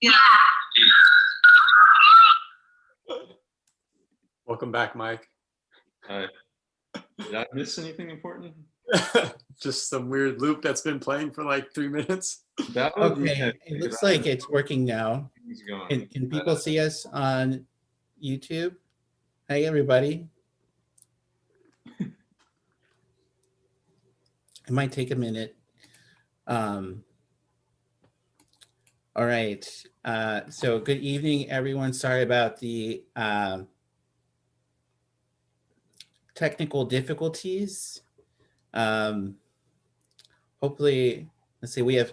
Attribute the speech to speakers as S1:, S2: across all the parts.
S1: Yeah.
S2: Welcome back, Mike.
S3: Hi. Did I miss anything important?
S2: Just some weird loop that's been playing for like 3 minutes.
S3: That would be
S4: Okay, it looks like it's working now. Can people see us on YouTube? Hey, everybody. It might take a minute. All right. So good evening, everyone. Sorry about the technical difficulties. Hopefully, let's see, we have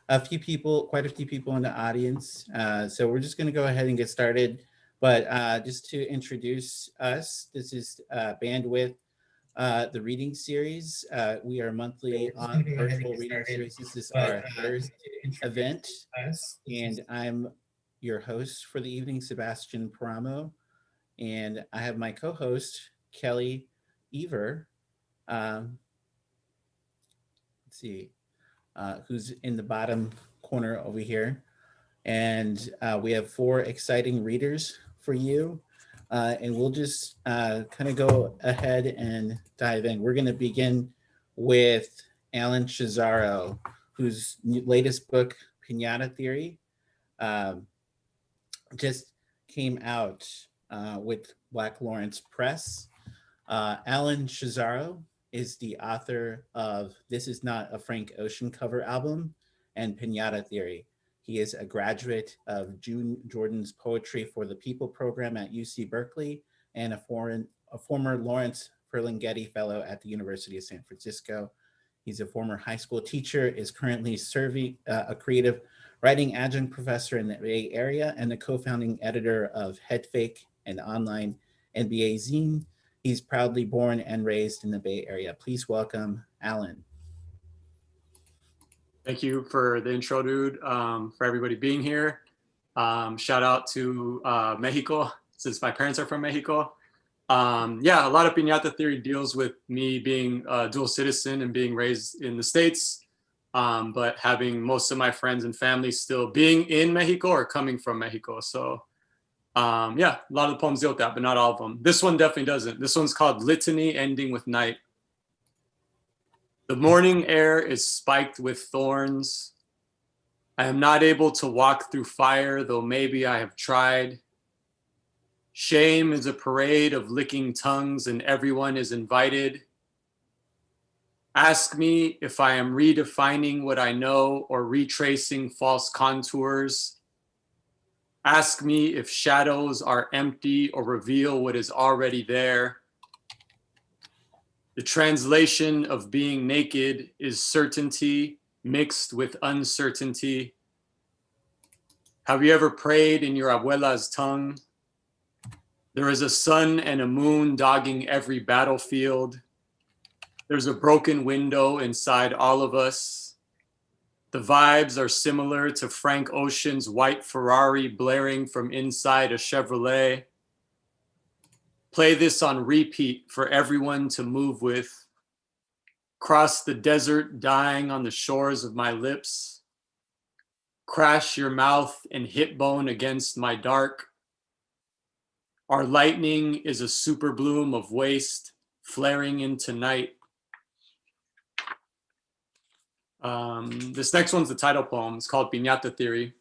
S4: quite a few people in the audience. So we're just going to go ahead and get started. But just to introduce us, this is Bandwidth, the reading series. We are monthly on virtual reading series. This is our third event. And I'm your host for the evening, Sebastian Paramo. And I have my co-host, Kelly Ever. Let's see. Who's in the bottom corner over here. And we have 4 exciting readers for you. And we'll just kind of go ahead and dive in. We're going to begin with Alan Chazaro, whose latest book, Piñata Theory, just came out with Black Lawrence Press. Alan Chazaro is the author of This Is Not a Frank Ocean Cover Album and Piñata Theory. He is a graduate of June Jordan's Poetry for the People program at UC Berkeley and a former Lawrence Ferlinghetti Fellow at the University of San Francisco. He's a former high school teacher, is currently serving a creative writing adjunct professor in the Bay Area and the co-founding editor of Headfake, an online NBA zine. He's proudly born and raised in the Bay Area. Please welcome Alan.
S2: Thank you for the intro, dude, for everybody being here. Shout out to Mexico, since my parents are from Mexico. Yeah, a lot of Piñata Theory deals with me being a dual citizen and being raised in the States, but having most of my friends and family still being in Mexico or coming from Mexico. So yeah, a lot of the poems deal with that, but not all of them. This one definitely doesn't. This one's called Litany Ending with Night. The morning air is spiked with thorns. I am not able to walk through fire, though maybe I have tried. Shame is a parade of licking tongues and everyone is invited. Ask me if I am redefining what I know or retracing false contours. Ask me if shadows are empty or reveal what is already there. The translation of being naked is certainty mixed with uncertainty. Have you ever prayed in your abuela's tongue? There is a sun and a moon dogging every battlefield. There's a broken window inside all of us. The vibes are similar to Frank Ocean's white Ferrari blaring from inside a Chevrolet. Play this on repeat for everyone to move with. Cross the desert dying on the shores of my lips. Crash your mouth and hip bone against my dark. Our lightning is a super bloom of waste flaring into night. This next one's the title poem. It's called Piñata Theory.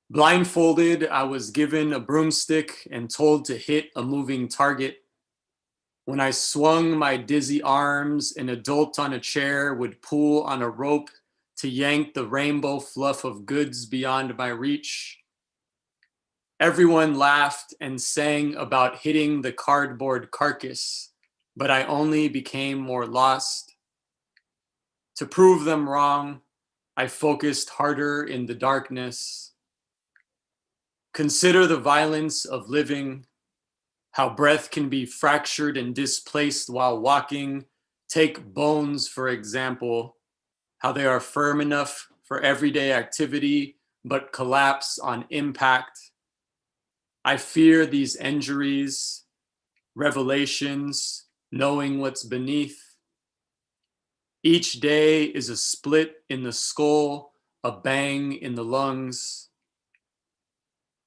S2: Blindfolded, I was given a broomstick and told to hit a moving target. When I swung my dizzy arms, an adult on a chair would pull on a rope to yank the rainbow fluff of goods beyond my reach. Everyone laughed and sang about hitting the cardboard carcass, but I only became more lost. To prove them wrong, I focused harder in the darkness. Consider the violence of living, how breath can be fractured and displaced while walking. Take bones, for example, how they are firm enough for everyday activity, but collapse on impact. I fear these injuries, revelations, knowing what's beneath. Each day is a split in the skull, a bang in the lungs.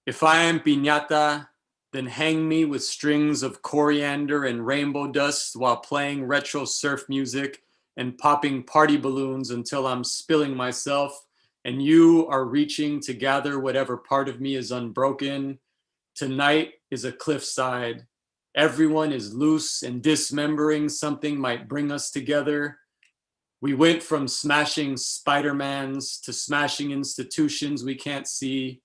S2: If I am piñata, then hang me with strings of coriander and rainbow dust while playing retro surf music and popping party balloons until I'm spilling myself and you are reaching to gather whatever part of me is unbroken. Tonight is a cliffside. Everyone is loose and dismembering something might bring us together. We went from smashing Spider-Mans to smashing institutions we can't see,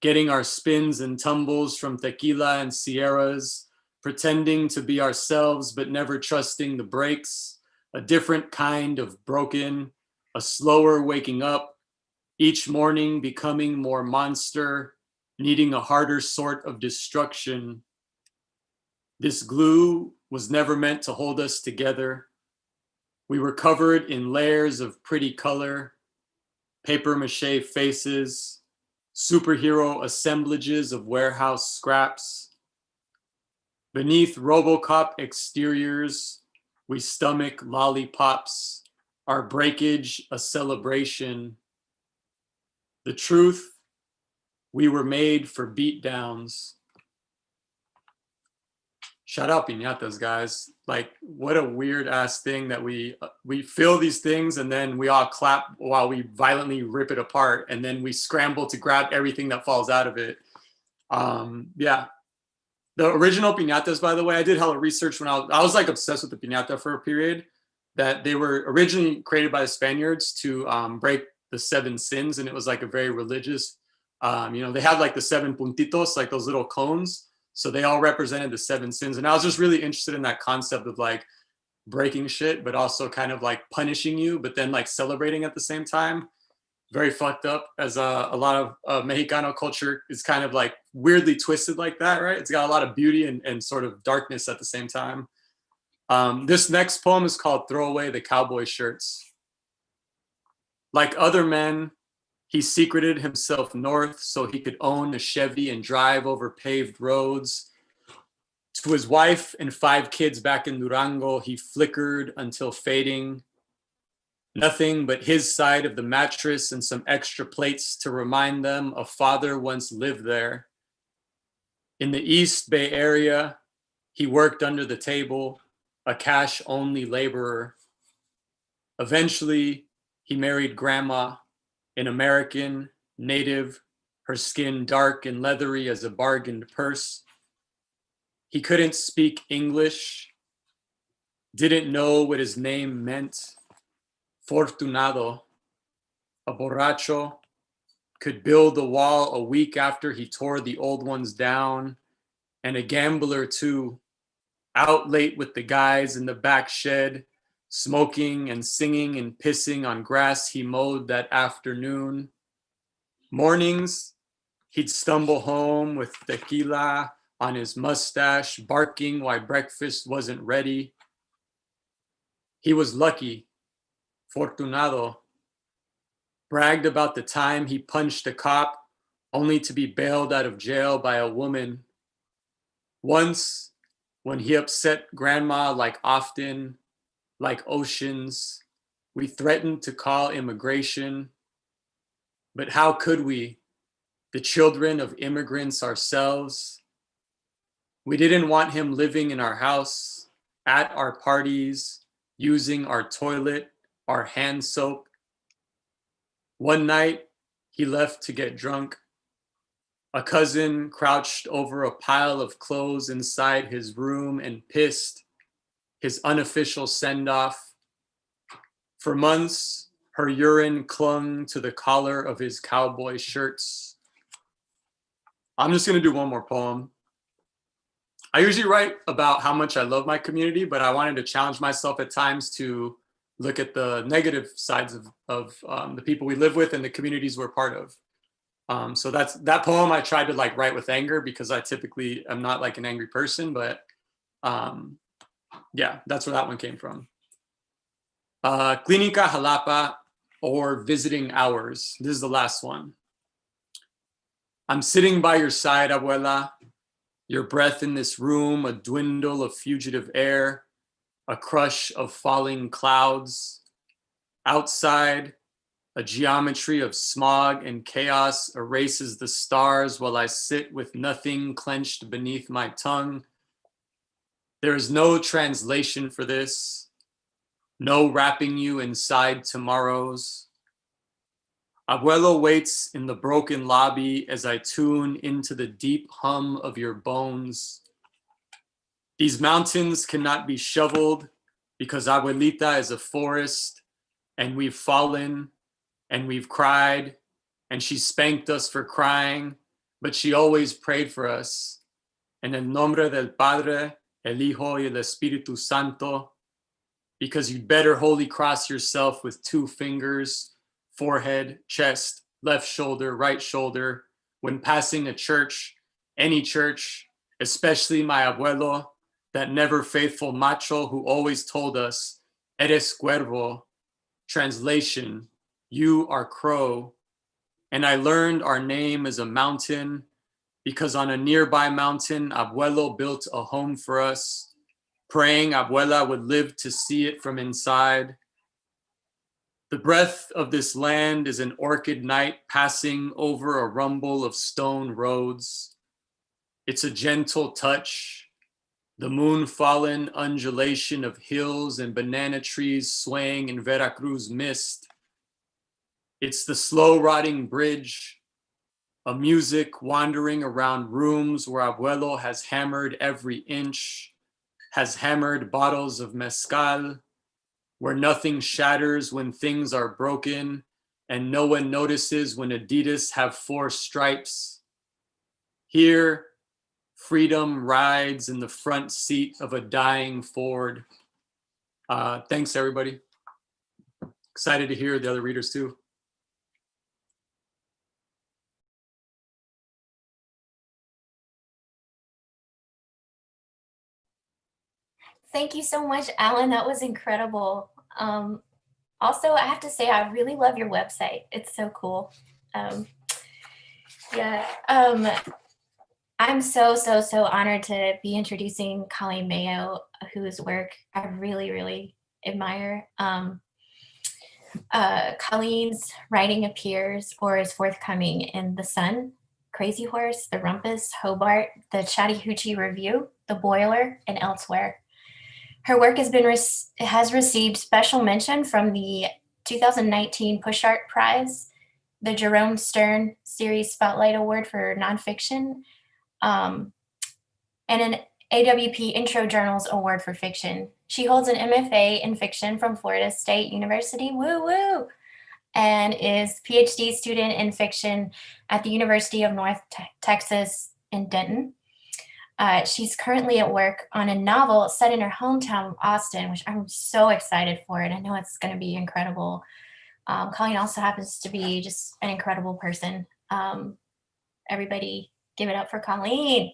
S2: getting our spins and tumbles from tequila and sierras, pretending to be ourselves but never trusting the breaks, a different kind of broken, a slower waking up, each morning becoming more monster, needing a harder sort of destruction. This glue was never meant to hold us together. We were covered in layers of pretty color, paper mache faces, superhero assemblages of warehouse scraps. Beneath RoboCop exteriors, we stomach lollipops, our breakage a celebration. The truth, we were made for beatdowns. Shout out piñatas, guys. Like, what a weird ass thing that we feel these things and then we all clap while we violently rip it apart and then we scramble to grab everything that falls out of it. Yeah. The original piñatas, by the way, I did hella research when I was like obsessed with the piñata for a period, that they were originally created by the Spaniards to break the 7 sins, and it was like a very religious, they had like the 7 puntitos, like those little cones. So they all represented the 7 sins. And I was just really interested in that concept of like breaking shit, but also kind of like punishing you, but then like celebrating at the same time. Very fucked up, as a lot of Mexicano culture is kind of like weirdly twisted like that, right? It's got a lot of beauty and sort of darkness at the same time. This next poem is called Throw Away the Cowboy Shirts. Like other men, he secreted himself north so he could own a Chevy and drive over paved roads. To his wife and 5 kids back in Durango, he flickered until fading. Nothing but his side of the mattress and some extra plates to remind them a father once lived there. In the East Bay Area, he worked under the table, a cash-only laborer. Eventually, he married Grandma, an American, native, her skin dark and leathery as a bargained purse. He couldn't speak English, didn't know what his name meant. Fortunado, a borracho, could build a wall a week after he tore the old ones down, and a gambler too, out late with the guys in the back shed, smoking and singing and pissing on grass he mowed that afternoon. Mornings, he'd stumble home with tequila on his mustache, barking why breakfast wasn't ready. He was lucky, Fortunado, bragged about the time he punched a cop only to be bailed out of jail by a woman. Once, when he upset Grandma like often, like oceans, we threatened to call immigration. But how could we, the children of immigrants ourselves? We didn't want him living in our house, at our parties, using our toilet, our hand soap. One night, he left to get drunk. A cousin crouched over a pile of clothes inside his room and pissed, his unofficial send-off. For months, her urine clung to the collar of his cowboy shirts. I'm just gonna do one more poem. I usually write about how much I love my community, but I wanted to challenge myself at times to look at the negative sides of the people we live with and the communities we're part of. So that poem I tried to like write with anger because I typically am not like an angry person, but yeah, that's where that one came from. Clínica Jalapa, or Visiting Hours. This is the last one. I'm sitting by your side, abuela, your breath in this room, a dwindle of fugitive air, a crush of falling clouds. Outside, A geometry of smog and chaos erases the stars while I sit with nothing clenched beneath my tongue. There is no translation for this, no wrapping you inside tomorrows. Abuelo waits in the broken lobby as I tune into the deep hum of your bones. These mountains cannot be shoveled because Abuelita is a forest and we've fallen and we've cried and she spanked us for crying, but she always prayed for us. En el nombre del Padre, el Hijo y el Espíritu Santo, because you'd better holy cross yourself with 2 fingers, forehead, chest, left shoulder, right shoulder, when passing a church, any church, especially my abuelo, that never faithful macho who always told us, eres cuervo, translation, you are crow. And I learned our name is a mountain because on a nearby mountain, abuelo built a home for us, praying abuela would live to see it from inside. The breath of this land is an orchid night passing over a rumble of stone roads. It's a gentle touch, the moon-fallen undulation of hills and banana trees swaying in Veracruz mist. It's the slow-rotting bridge, a music wandering around rooms where abuelo has hammered every inch, has hammered bottles of mezcal, where nothing shatters when things are broken and no one notices when Adidas have 4 stripes. Here, freedom rides in the front seat of a dying Ford. Thanks, everybody. Excited to hear the other readers too.
S1: Thank you so much, Alan. That was incredible. Also, I have to say, I really love your website. It's so cool. I'm so honored to be introducing Colleen Mayo, whose work I really, really admire. Colleen's writing appears or is forthcoming in The Sun, Crazy Horse, The Rumpus, Hobart, The Chattahoochee Review, The Boiler, and elsewhere. Her work has received special mention from the 2019 Push Art Prize, the Jerome Stern Series Spotlight Award for Nonfiction, and an AWP Intro Journals Award for Fiction. She holds an MFA in fiction from Florida State University, woo woo, and is PhD student in fiction at the University of North Texas in Denton. She's currently at work on a novel set in her hometown of Austin, which I'm so excited for it. I know it's going to be incredible. Colleen also happens to be just an incredible person. Everybody give it up for Colleen.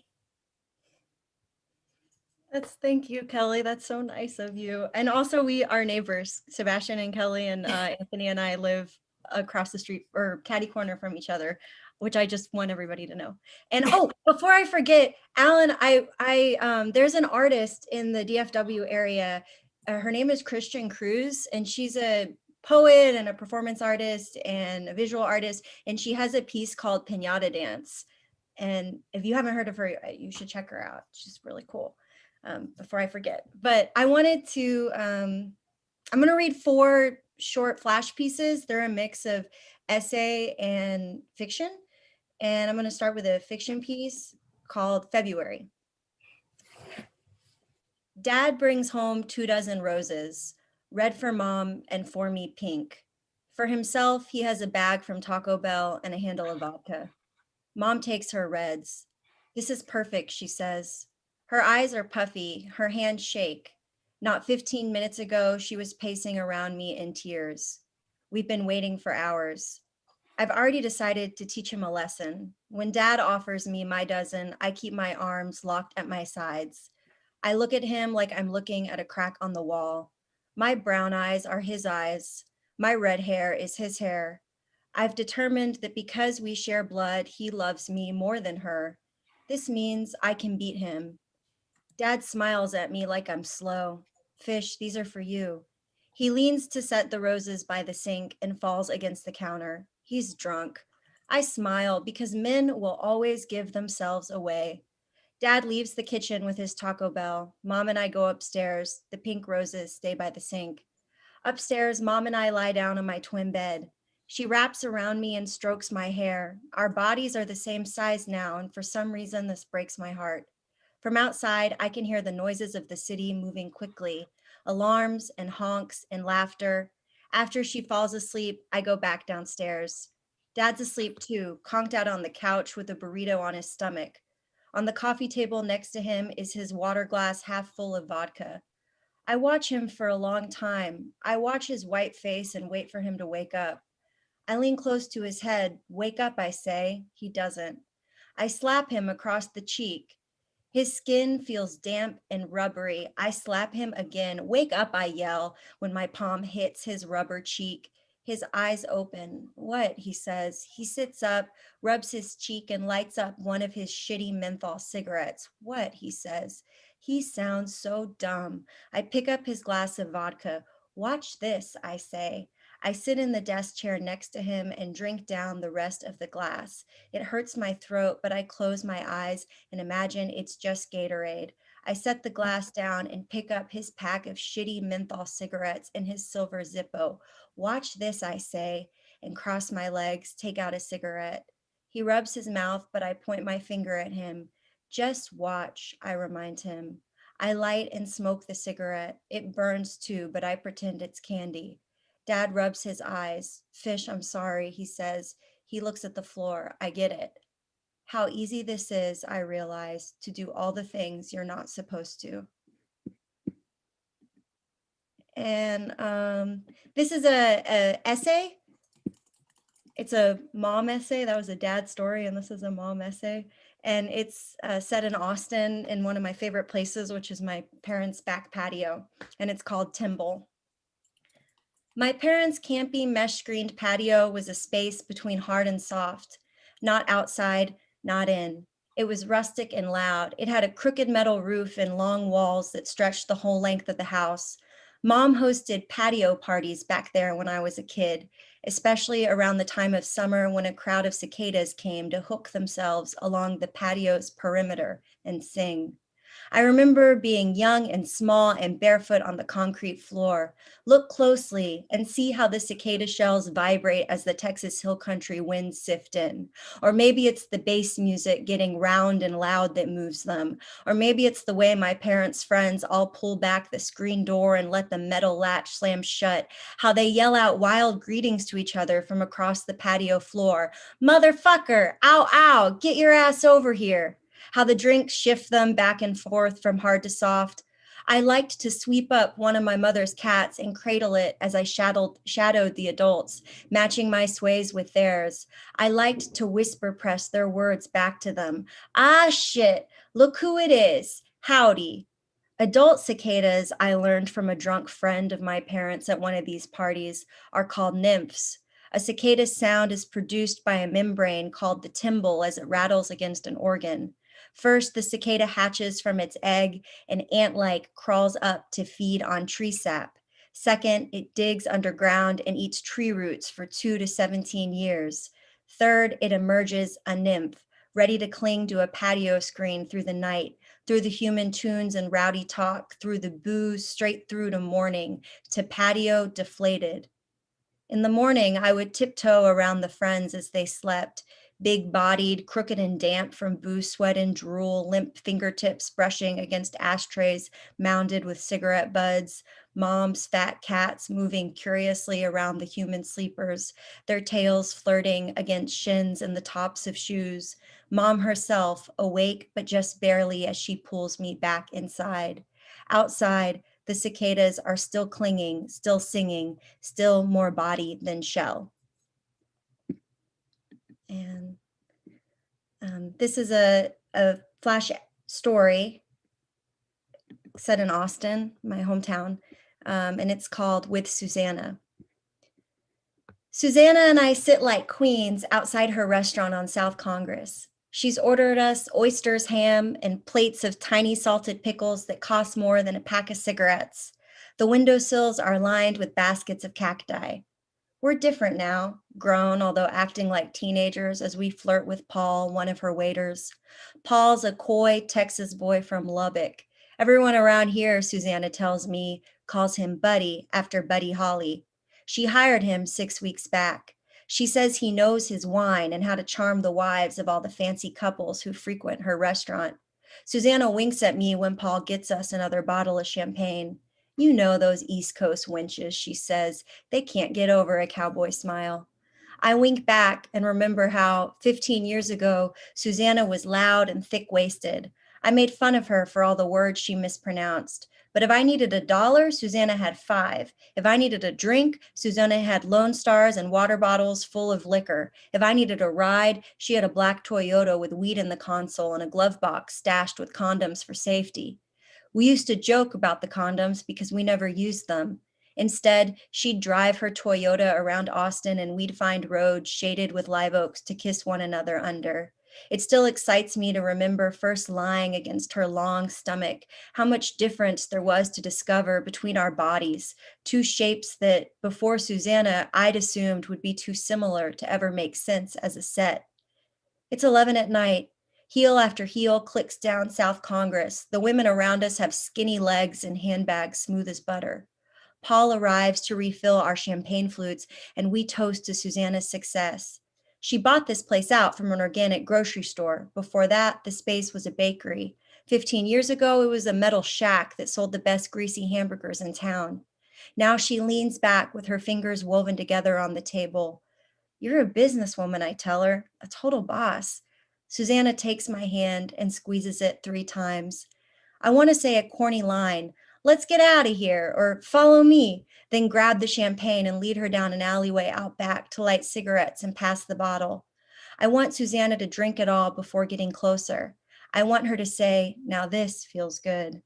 S5: Thank you, Kelly. That's so nice of you. And also we are neighbors. Sebastian and Kelly and Anthony and I live across the street or catty corner from each other, which I just want everybody to know. And oh, before I forget, Alan, there's an artist in the DFW area. Her name is Christian Cruz, and she's a poet and a performance artist and a visual artist. And she has a piece called Piñata Dance. And if you haven't heard of her, you should check her out. She's really cool. Before I forget, but I wanted to, I'm going to read 4 short flash pieces. They're a mix of essay and fiction. And I'm going to start with a fiction piece called February. Dad brings home 24 roses, red for mom and for me pink. For himself, he has a bag from Taco Bell and a handle of vodka. Mom takes her reds. This is perfect, she says. Her eyes are puffy, her hands shake. Not 15 minutes ago, she was pacing around me in tears. We've been waiting for hours. I've already decided to teach him a lesson. When Dad offers me my dozen, I keep my arms locked at my sides. I look at him like I'm looking at a crack on the wall. My brown eyes are his eyes. My red hair is his hair. I've determined that because we share blood, he loves me more than her. This means I can beat him. Dad smiles at me like I'm slow. Fish, these are for you. He leans to set the roses by the sink and falls against the counter. He's drunk. I smile because men will always give themselves away. Dad leaves the kitchen with his Taco Bell. Mom and I go upstairs. The pink roses stay by the sink. Upstairs, Mom and I lie down on my twin bed. She wraps around me and strokes my hair. Our bodies are the same size now, and for some reason, this breaks my heart. From outside, I can hear the noises of the city moving quickly, alarms and honks and laughter. After she falls asleep, I go back downstairs. Dad's asleep too, conked out on the couch with a burrito on his stomach. On the coffee table next to him is his water glass half full of vodka. I watch him for a long time. I watch his white face and wait for him to wake up. I lean close to his head. Wake up, I say. He doesn't. I slap him across the cheek. His skin feels damp and rubbery. I slap him again. Wake up, I yell when my palm hits his rubber cheek. His eyes open. What? He says. He sits up, rubs his cheek, and lights up one of his shitty menthol cigarettes. What? He says. He sounds so dumb. I pick up his glass of vodka. Watch this, I say. I sit in the desk chair next to him and drink down the rest of the glass. It hurts my throat, but I close my eyes and imagine it's just Gatorade. I set the glass down and pick up his pack of shitty menthol cigarettes and his silver Zippo. Watch this, I say, and cross my legs, take out a cigarette. He rubs his mouth, but I point my finger at him. Just watch, I remind him. I light and smoke the cigarette. It burns too, but I pretend it's candy. Dad rubs his eyes. Fish, I'm sorry, he says. He looks at the floor. I get it. How easy this is, I realize, to do all the things you're not supposed to. And this is a essay. It's a mom essay. That was a dad story, and this is a mom essay. And it's set in Austin in one of my favorite places, which is my parents' back patio. And it's called Timble. My parents' campy mesh-screened patio was a space between hard and soft, not outside, not in. It was rustic and loud. It had a crooked metal roof and long walls that stretched the whole length of the house. Mom hosted patio parties back there when I was a kid, especially around the time of summer when a crowd of cicadas came to hook themselves along the patio's perimeter and sing. I remember being young and small and barefoot on the concrete floor. Look closely and see how the cicada shells vibrate as the Texas Hill Country winds sift in. Or maybe it's the bass music getting round and loud that moves them. Or maybe it's the way my parents' friends all pull back the screen door and let the metal latch slam shut, how they yell out wild greetings to each other from across the patio floor. Motherfucker, ow, ow, get your ass over here. How the drinks shift them back and forth from hard to soft. I liked to sweep up one of my mother's cats and cradle it as I shadowed the adults, matching my sways with theirs. I liked to whisper press their words back to them. Ah, shit, look who it is. Howdy. Adult cicadas, I learned from a drunk friend of my parents at one of these parties, are called nymphs. A cicada's sound is produced by a membrane called the timble as it rattles against an organ. First, the cicada hatches from its egg and ant-like crawls up to feed on tree sap. Second, it digs underground and eats tree roots for 2 to 17 years. Third, it emerges a nymph, ready to cling to a patio screen through the night, through the human tunes and rowdy talk, through the booze, straight through to morning, to patio deflated. In the morning, I would tiptoe around the friends as they slept, big-bodied, crooked and damp from booze, sweat, and drool, limp fingertips brushing against ashtrays mounded with cigarette butts, mom's fat cats moving curiously around the human sleepers, their tails flirting against shins and the tops of shoes, mom herself awake but just barely as she pulls me back inside. Outside, the cicadas are still clinging, still singing, still more body than shell. And this is a flash story set in Austin, my hometown, and it's called With Susanna. Susanna and I sit like queens outside her restaurant on South Congress. She's ordered us oysters, ham, and plates of tiny salted pickles that cost more than a pack of cigarettes. The windowsills are lined with baskets of cacti. We're different now, grown, although acting like teenagers as we flirt with Paul, one of her waiters. Paul's a coy Texas boy from Lubbock. Everyone around here, Susanna tells me, calls him Buddy after Buddy Holly. She hired him 6 weeks back. She says he knows his wine and how to charm the wives of all the fancy couples who frequent her restaurant. Susanna winks at me when Paul gets us another bottle of champagne. You know those East Coast wenches, she says. They can't get over a cowboy smile. I wink back and remember how 15 years ago, Susanna was loud and thick-waisted. I made fun of her for all the words she mispronounced. But if I needed $1, Susanna had 5. If I needed a drink, Susanna had Lone Stars and water bottles full of liquor. If I needed a ride, she had a black Toyota with weed in the console and a glove box stashed with condoms for safety. We used to joke about the condoms because we never used them. Instead, she'd drive her Toyota around Austin and we'd find roads shaded with live oaks to kiss one another under. It still excites me to remember first lying against her long stomach, how much difference there was to discover between our bodies, two shapes that, before Susanna, I'd assumed would be too similar to ever make sense as a set. It's 11 at night. Heel after heel clicks down South Congress. The women around us have skinny legs and handbags smooth as butter. Paul arrives to refill our champagne flutes, and we toast to Susanna's success. She bought this place out from an organic grocery store. Before that, the space was a bakery. 15 years ago, it was a metal shack that sold the best greasy hamburgers in town. Now she leans back with her fingers woven together on the table. You're a businesswoman, I tell her, a total boss. Susanna takes my hand and squeezes it 3 times. I want to say a corny line, let's get out of here, or follow me, then grab the champagne and lead her down an alleyway out back to light cigarettes and pass the bottle. I want Susanna to drink it all before getting closer. I want her to say, now this feels good.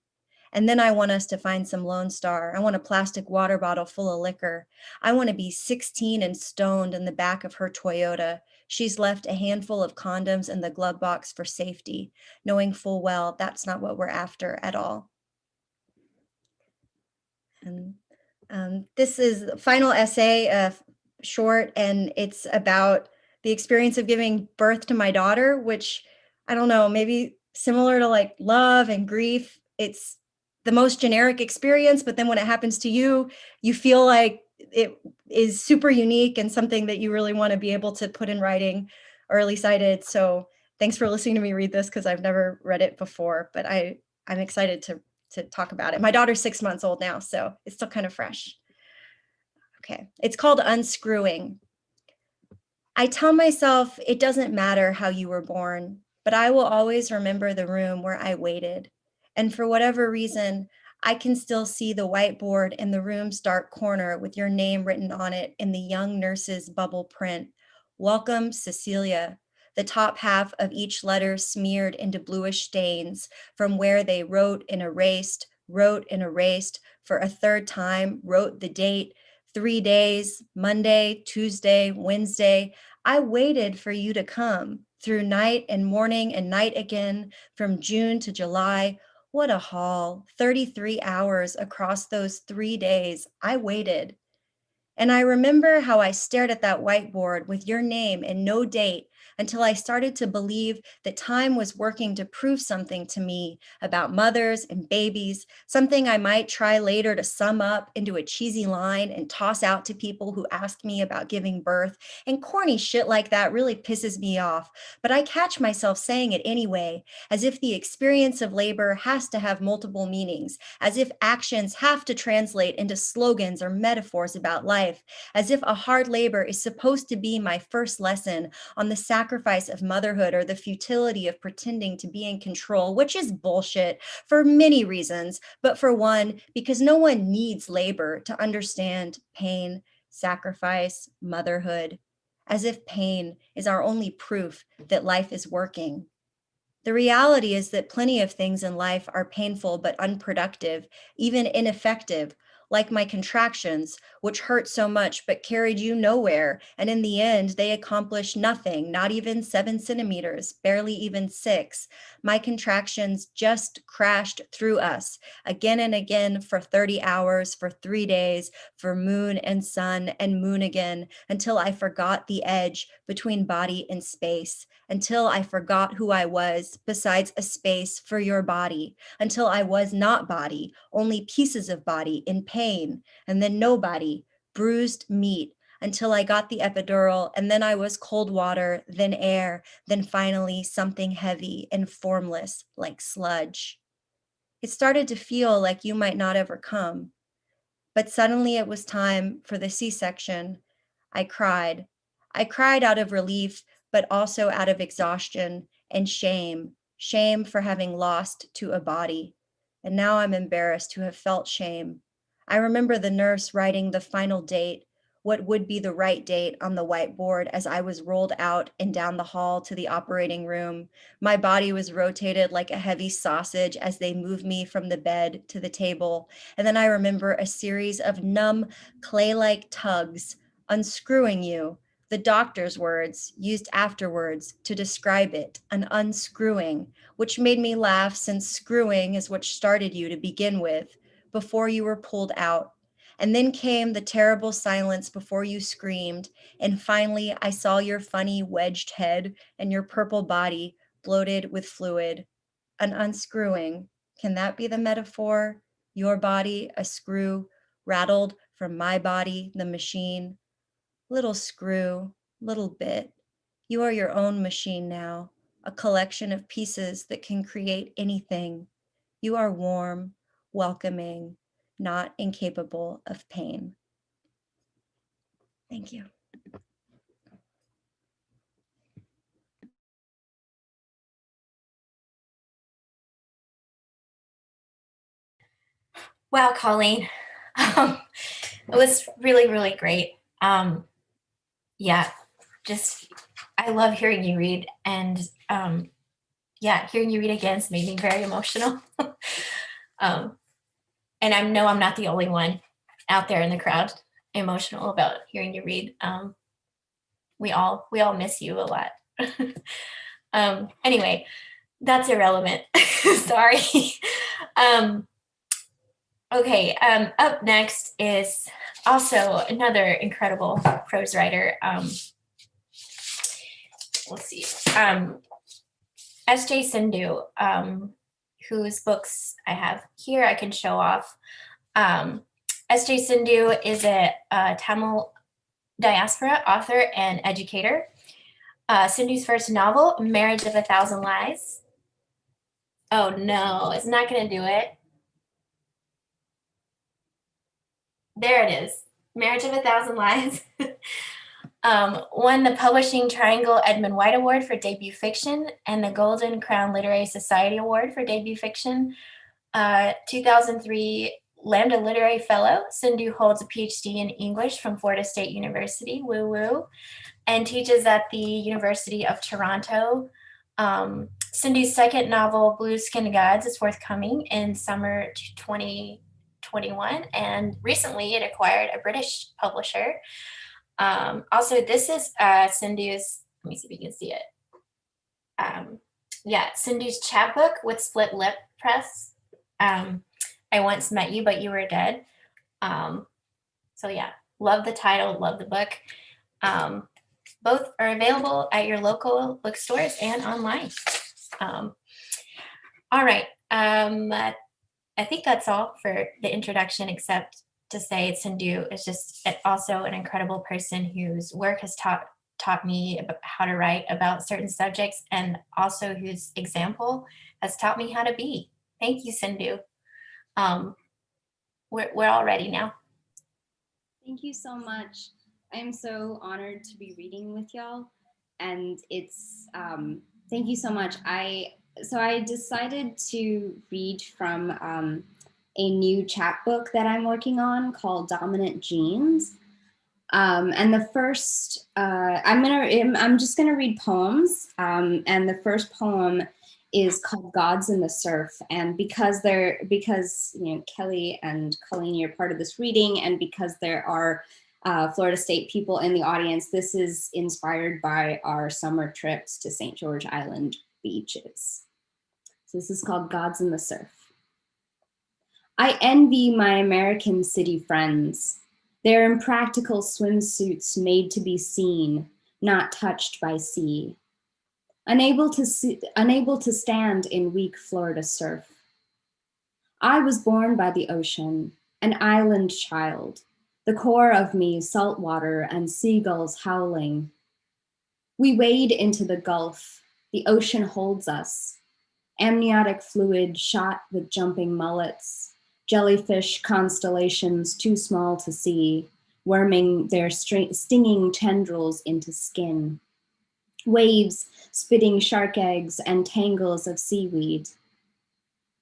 S5: And then I want us to find some Lone Star. I want a plastic water bottle full of liquor. I want to be 16 and stoned in the back of her Toyota. She's left a handful of condoms in the glove box for safety, knowing full well that's not what we're after at all. And this is the final essay, short, and it's about the experience of giving birth to my daughter, which I don't know, maybe similar to like love and grief. It's the most generic experience, but then when it happens to you, you feel like it is super unique and something that you really want to be able to put in writing, or at least I did. So thanks for listening to me read this because I've never read it before, but I'm excited to talk about it. My daughter's 6 months old now, so it's still kind of fresh. Okay, it's called Unscrewing. I tell myself it doesn't matter how you were born, but I will always remember the room where I waited. And for whatever reason, I can still see the whiteboard in the room's dark corner with your name written on it in the young nurse's bubble print. Welcome, Cecilia. The top half of each letter smeared into bluish stains from where they wrote and erased for a third time, wrote the date, 3 days, Monday, Tuesday, Wednesday. I waited for you to come through night and morning and night again from June to July. What a haul, 33 hours across those 3 days. I waited. And I remember how I stared at that whiteboard with your name and no date until I started to believe that time was working to prove something to me about mothers and babies, something I might try later to sum up into a cheesy line and toss out to people who ask me about giving birth. And corny shit like that really pisses me off, but I catch myself saying it anyway, as if the experience of labor has to have multiple meanings, as if actions have to translate into slogans or metaphors about life, as if a hard labor is supposed to be my first lesson on the sacrifice of motherhood or the futility of pretending to be in control, which is bullshit for many reasons, but for one, because no one needs labor to understand pain, sacrifice, motherhood, as if pain is our only proof that life is working. The reality is that plenty of things in life are painful but unproductive, even ineffective, like my contractions, which hurt so much but carried you nowhere. And in the end, they accomplished nothing, not even 7 centimeters, barely even 6. My contractions just crashed through us again and again for 30 hours, for 3 days, for moon and sun and moon again, until I forgot the edge between body and space, until I forgot who I was besides a space for your body, until I was not body, only pieces of body in pain, and then nobody, bruised meat, until I got the epidural, and then I was cold water, then air, then finally something heavy and formless like sludge. It started to feel like you might not ever come, but suddenly it was time for the C-section. I cried. I cried out of relief, but also out of exhaustion and shame, shame for having lost to a body. And now I'm embarrassed to have felt shame. I remember the nurse writing the final date, what would be the right date, on the whiteboard as I was rolled out and down the hall to the operating room. My body was rotated like a heavy sausage as they moved me from the bed to the table. And then I remember a series of numb, clay-like tugs, unscrewing you, the doctor's words used afterwards to describe it, an unscrewing, which made me laugh since screwing is what started you to begin with, before you were pulled out. And then came the terrible silence before you screamed, and finally I saw your funny wedged head and your purple body bloated with fluid. An unscrewing. Can that be the metaphor? Your body, a screw, rattled from my body, the machine. Little screw, little bit. You are your own machine now, a collection of pieces that can create anything. You are warm, welcoming, not incapable of pain. Thank you.
S1: Wow, Colleen. It was really, really great. Yeah, just I love hearing you read, and yeah, hearing you read again has made me very emotional. And I know I'm not the only one out there in the crowd emotional about hearing you read. We all miss you a lot. Anyway, that's irrelevant. Sorry. Okay, up next is also another incredible prose writer. Let's see. S.J. Sindoo, whose books I have here I can show off. S.J. Sindoo is a Tamil diaspora author and educator. Sindhu's first novel, Marriage of a Thousand Lies. Oh no, it's not gonna do it. There it is, Marriage of a Thousand Lies. Won the Publishing Triangle Edmund White Award for debut fiction and the Golden Crown Literary Society Award for debut fiction. 2003 Lambda Literary Fellow. Sindhu holds a PhD in English from Florida State University, woo woo, and teaches at the University of Toronto. Sindhu's second novel, Blue Skin Gods, is forthcoming in summer 2021, and recently it acquired a British publisher. Also, this is Sindhu's, let me see if you can see it. Yeah, Sindhu's chapbook with Split Lip Press. I Once Met You, But You Were Dead. So yeah, love the title, love the book. Both are available at your local bookstores and online. All right, I think that's all for the introduction, except to say Sindoo is just also an incredible person whose work has taught me about how to write about certain subjects, and also whose example has taught me how to be. Thank you, Sindoo. We're all ready now.
S6: Thank you so much. I am so honored to be reading with y'all, and it's thank you so much. So I decided to read from a new chapbook that I'm working on called Dominant Genes. And the first, I'm just gonna read poems, and the first poem is called Gods in the Surf. And because Kelly and Colleen, you're part of this reading, and because there are Florida State people in the audience, this is inspired by our summer trips to St. George Island beaches. So this is called Gods in the Surf. I envy my American city friends. Their impractical swimsuits made to be seen, not touched by sea. Unable to stand in weak Florida surf. I was born by the ocean, an island child, the core of me salt water and seagulls howling. We wade into the Gulf, the ocean holds us, amniotic fluid shot with jumping mullets, jellyfish constellations too small to see, worming their stinging tendrils into skin. Waves spitting shark eggs and tangles of seaweed.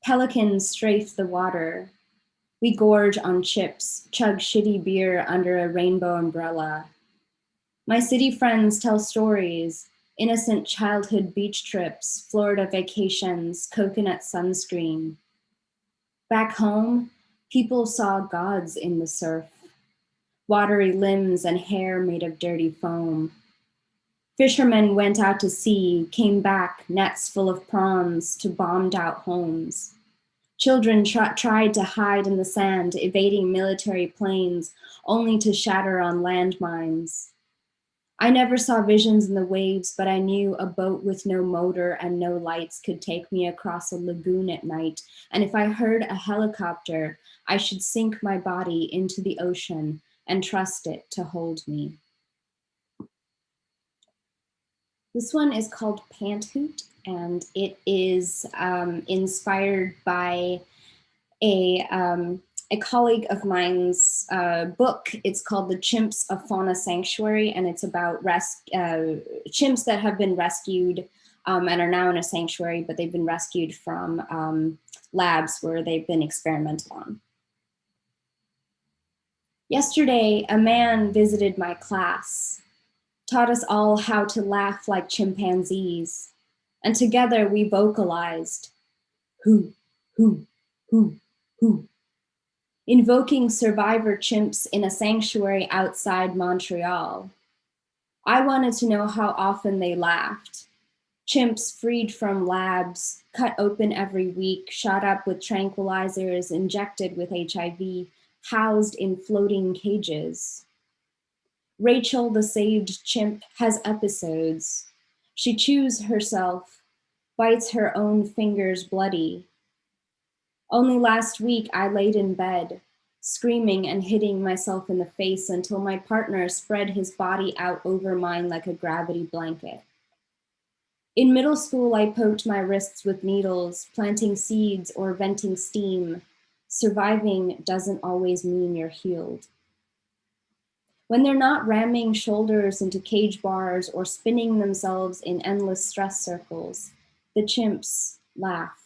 S6: Pelicans strafe the water. We gorge on chips, chug shitty beer under a rainbow umbrella. My city friends tell stories, innocent childhood beach trips, Florida vacations, coconut sunscreen. Back home, people saw gods in the surf, watery limbs and hair made of dirty foam. Fishermen went out to sea, came back, nets full of prawns to bombed out homes. Children tried to hide in the sand, evading military planes, only to shatter on landmines. I never saw visions in the waves, but I knew a boat with no motor and no lights could take me across a lagoon at night, and if I heard a helicopter, I should sink my body into the ocean and trust it to hold me. This one is called Panthoot, and it is inspired by a colleague of mine's book. It's called The Chimps of Fauna Sanctuary, and it's about chimps that have been rescued and are now in a sanctuary, but they've been rescued from labs where they've been experimented on. Yesterday, a man visited my class, taught us all how to laugh like chimpanzees, and together we vocalized, hoo, hoo, hoo, hoo, invoking survivor chimps in a sanctuary outside Montreal. I wanted to know how often they laughed. Chimps freed from labs, cut open every week, shot up with tranquilizers, injected with HIV, housed in floating cages. Rachel, the saved chimp, has episodes. She chews herself, bites her own fingers bloody. Only last week I laid in bed, screaming and hitting myself in the face until my partner spread his body out over mine like a gravity blanket. In middle school, I poked my wrists with needles, planting seeds or venting steam. Surviving doesn't always mean you're healed. When they're not ramming shoulders into cage bars or spinning themselves in endless stress circles, the chimps laugh.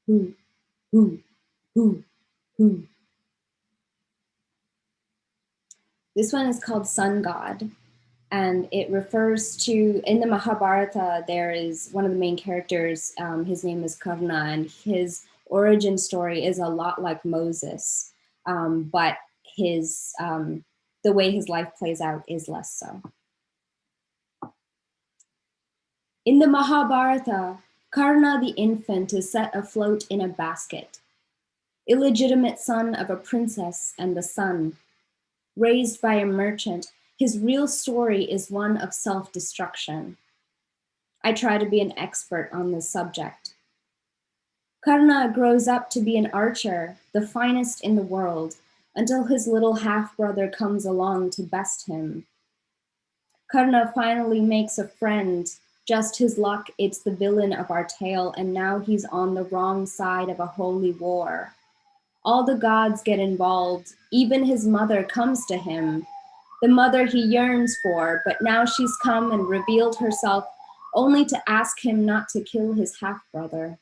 S6: Hoo, hoo, hoo, hoo. This one is called Sun God, and it refers to, in the Mahabharata, there is one of the main characters, his name is Karna, and his origin story is a lot like Moses, but the way his life plays out is less so. In the Mahabharata, Karna the infant is set afloat in a basket. Illegitimate son of a princess and the sun. Raised by a merchant, his real story is one of self-destruction. I try to be an expert on this subject. Karna grows up to be an archer, the finest in the world, until his little half-brother comes along to best him. Karna finally makes a friend. Just his luck, it's the villain of our tale, and now he's on the wrong side of a holy war. All the gods get involved, even his mother comes to him, the mother he yearns for, but now she's come and revealed herself only to ask him not to kill his half-brother.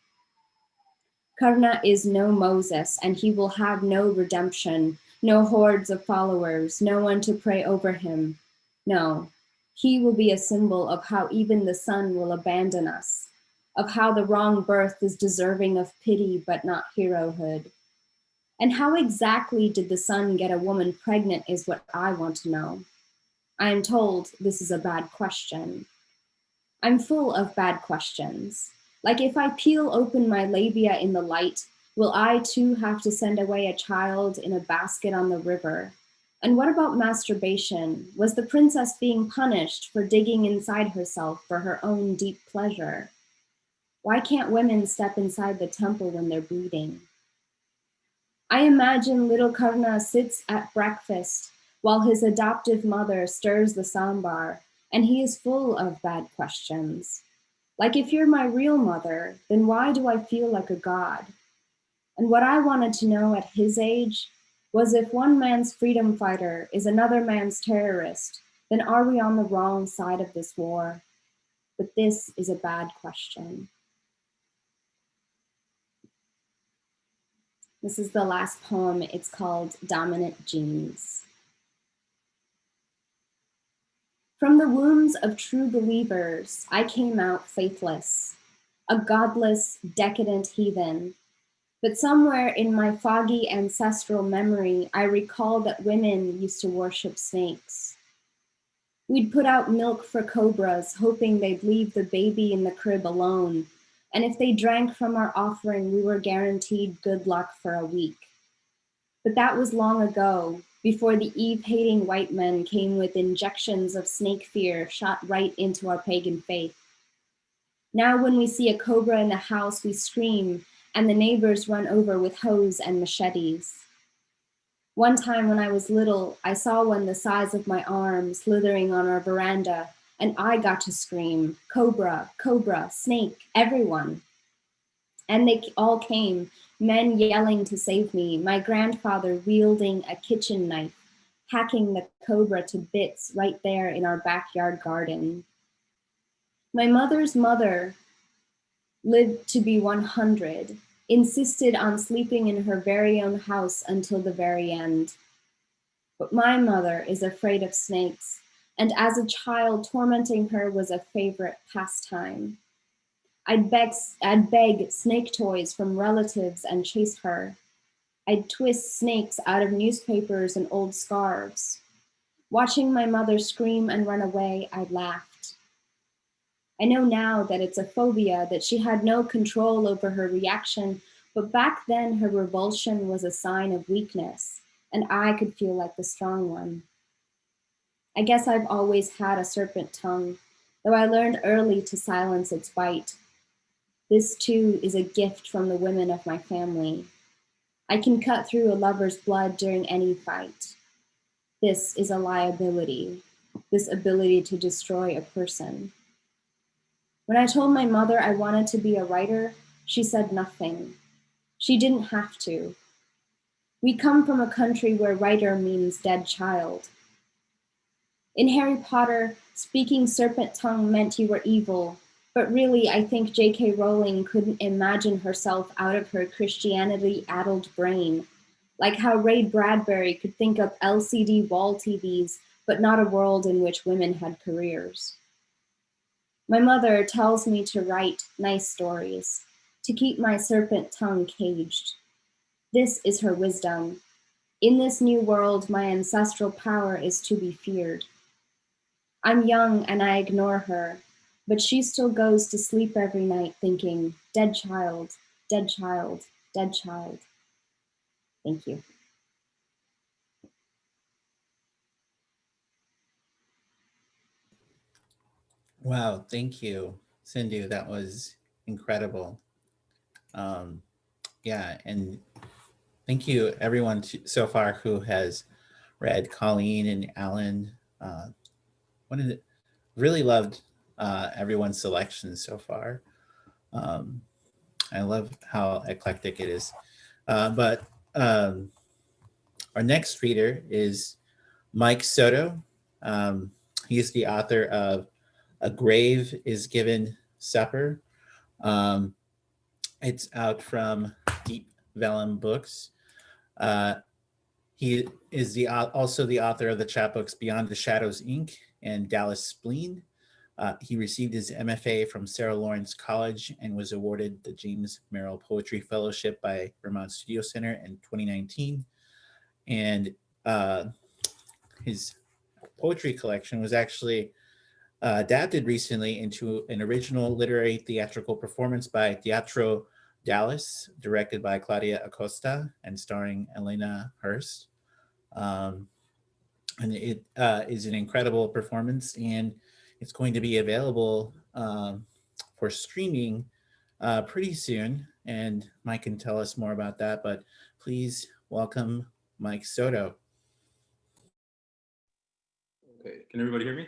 S6: Karna is no Moses, and he will have no redemption, no hordes of followers, no one to pray over him. No, he will be a symbol of how even the sun will abandon us, of how the wrong birth is deserving of pity but not herohood. And how exactly did the sun get a woman pregnant is what I want to know. I am told this is a bad question. I'm full of bad questions. Like if I peel open my labia in the light, will I too have to send away a child in a basket on the river? And what about masturbation? Was the princess being punished for digging inside herself for her own deep pleasure? Why can't women step inside the temple when they're bleeding? I imagine little Karna sits at breakfast while his adoptive mother stirs the sambar, and he is full of bad questions. Like, if you're my real mother, then why do I feel like a god? And what I wanted to know at his age was, if one man's freedom fighter is another man's terrorist, then are we on the wrong side of this war? But this is a bad question. This is the last poem. It's called Dominant Genes. From the wombs of true believers, I came out faithless, a godless, decadent heathen. But somewhere in my foggy ancestral memory, I recall that women used to worship snakes. We'd put out milk for cobras, hoping they'd leave the baby in the crib alone. And if they drank from our offering, we were guaranteed good luck for a week. But that was long ago, before the Eve-hating white men came with injections of snake fear shot right into our pagan faith. Now when we see a cobra in the house, we scream, and the neighbors run over with hoes and machetes. One time when I was little, I saw one the size of my arm slithering on our veranda, and I got to scream, "Cobra, cobra, snake, everyone." And they all came, men yelling to save me, my grandfather wielding a kitchen knife, hacking the cobra to bits right there in our backyard garden. My mother's mother lived to be 100, insisted on sleeping in her very own house until the very end. But my mother is afraid of snakes, and as a child, tormenting her was a favorite pastime. I'd beg snake toys from relatives and chase her. I'd twist snakes out of newspapers and old scarves. Watching my mother scream and run away, I laughed. I know now that it's a phobia, that she had no control over her reaction, but back then her revulsion was a sign of weakness, and I could feel like the strong one. I guess I've always had a serpent tongue, though I learned early to silence its bite. This too is a gift from the women of my family. I can cut through a lover's blood during any fight. This is a liability, this ability to destroy a person. When I told my mother I wanted to be a writer, she said nothing. She didn't have to. We come from a country where writer means dead child. In Harry Potter, speaking serpent tongue meant you were evil, but really I think J.K. Rowling couldn't imagine herself out of her Christianity-addled brain, like how Ray Bradbury could think up LCD wall TVs, but not a world in which women had careers. My mother tells me to write nice stories, to keep my serpent tongue caged. This is her wisdom. In this new world, my ancestral power is to be feared. I'm young and I ignore her, but she still goes to sleep every night thinking, dead child, dead child, dead child. Thank you.
S4: Wow, thank you, Sindhu. That was incredible. Um, yeah, and thank you everyone so far who has read. Colleen and Alan. Really loved everyone's selections so far. Um, I love how eclectic it is. But our next reader is Mike Soto. He's the author of A Grave is Given Supper. It's out from Deep Vellum Books. He is also the author of the chapbooks Beyond the Shadows, Inc. and Dallas Spleen. He received his MFA from Sarah Lawrence College and was awarded the James Merrill Poetry Fellowship by Vermont Studio Center in 2019. And his poetry collection was actually adapted recently into an original literary theatrical performance by Teatro Dallas, directed by Claudia Acosta and starring Elena Hurst. And it is an incredible performance, and it's going to be available for streaming pretty soon. And Mike can tell us more about that, but please welcome Mike Soto.
S3: Okay, can everybody hear me?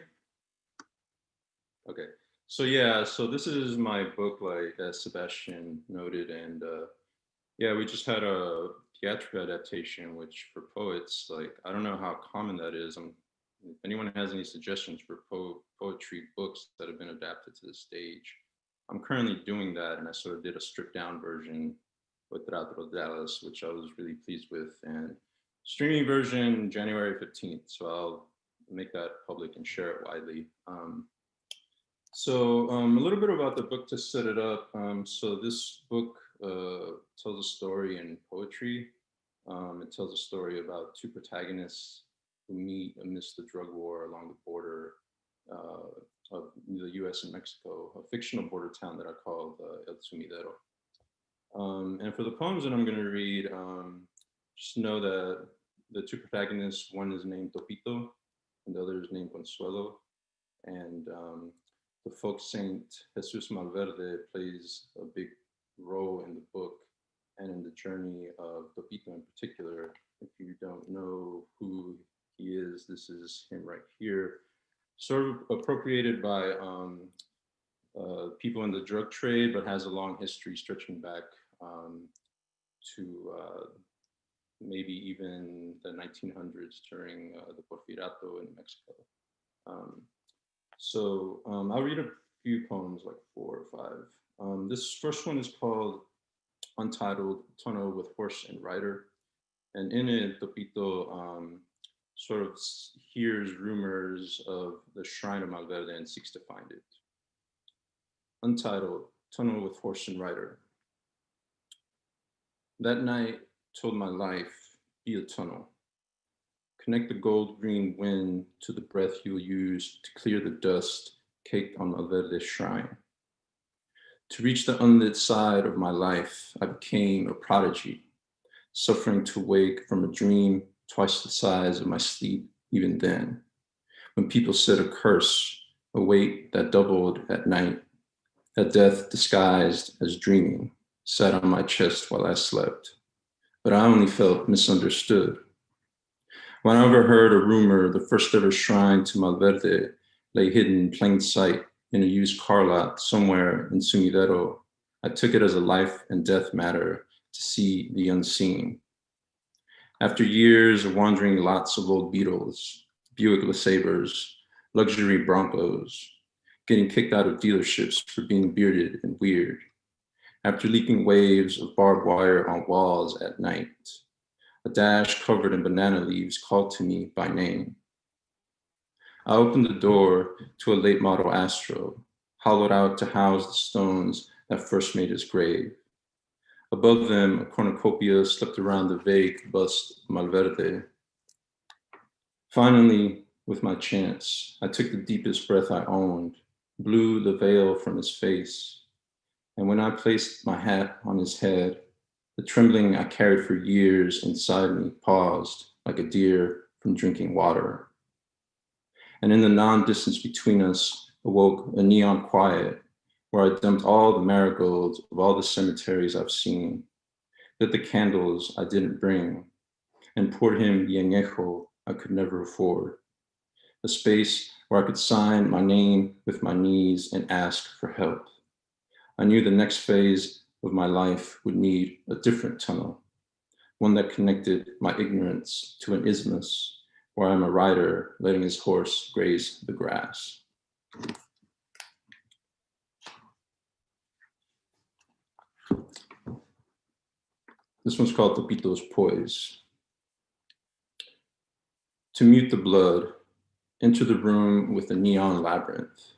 S3: Okay, so yeah, so this is my book, like as Sebastian noted, and yeah, we just had a theatrical adaptation, which for poets, like I don't know how common that is. If anyone has any suggestions for poetry books that have been adapted to the stage, I'm currently doing that, and I sort of did a stripped down version with Teatro Dallas, which I was really pleased with, and streaming version January 15th. So I'll make that public and share it widely. So a little bit about the book to set it up. So this book tells a story in poetry. It tells a story about two protagonists who meet amidst the drug war along the border of the US and Mexico, a fictional border town that I call El Sumidero. And for the poems that I'm going to read, just know that the two protagonists, one is named Topito and the other is named Consuelo. And the folk saint Jesus Malverde plays a big role in the book and in the journey of Topito in particular. If you don't know who he is, this is him right here. Sort of appropriated by people in the drug trade, but has a long history stretching back to maybe even the 1900s during the Porfiriato in Mexico. So I'll read a few poems, like 4 or 5. This first one is called Untitled, Tunnel with Horse and Rider. And in it, Topito sort of hears rumors of the shrine of Malverde and seeks to find it. Untitled, Tunnel with Horse and Rider. That night told my life, be a tunnel. Connect the gold green wind to the breath you'll use to clear the dust caked on Malverde's shrine. To reach the unlit side of my life, I became a prodigy, suffering to wake from a dream twice the size of my sleep even then. When people said a curse, a weight that doubled at night, that death disguised as dreaming sat on my chest while I slept. But I only felt misunderstood. When I overheard a rumor, the first ever shrine to Malverde lay hidden in plain sight in a used car lot somewhere in Sumidero, I took it as a life and death matter to see the unseen. After years of wandering lots of old Beetles, Buick LeSabres, luxury Broncos, getting kicked out of dealerships for being bearded and weird, after leaping waves of barbed wire on walls at night, a dash covered in banana leaves called to me by name. I opened the door to a late model Astro, hollowed out to house the stones that first made his grave. Above them, a cornucopia slipped around the vague bust of Malverde. Finally, with my chance, I took the deepest breath I owned, blew the veil from his face, and when I placed my hat on his head, the trembling I carried for years inside me paused like a deer from drinking water. And in the non-distance between us awoke a neon quiet where I dumped all the marigolds of all the cemeteries I've seen, lit the candles I didn't bring, and poured him the añejo I could never afford. A space where I could sign my name with my knees and ask for help. I knew the next phase of my life would need a different tunnel, one that connected my ignorance to an isthmus where I'm a rider letting his horse graze the grass. This one's called Topito's Poise. To mute the blood, enter the room with a neon labyrinth.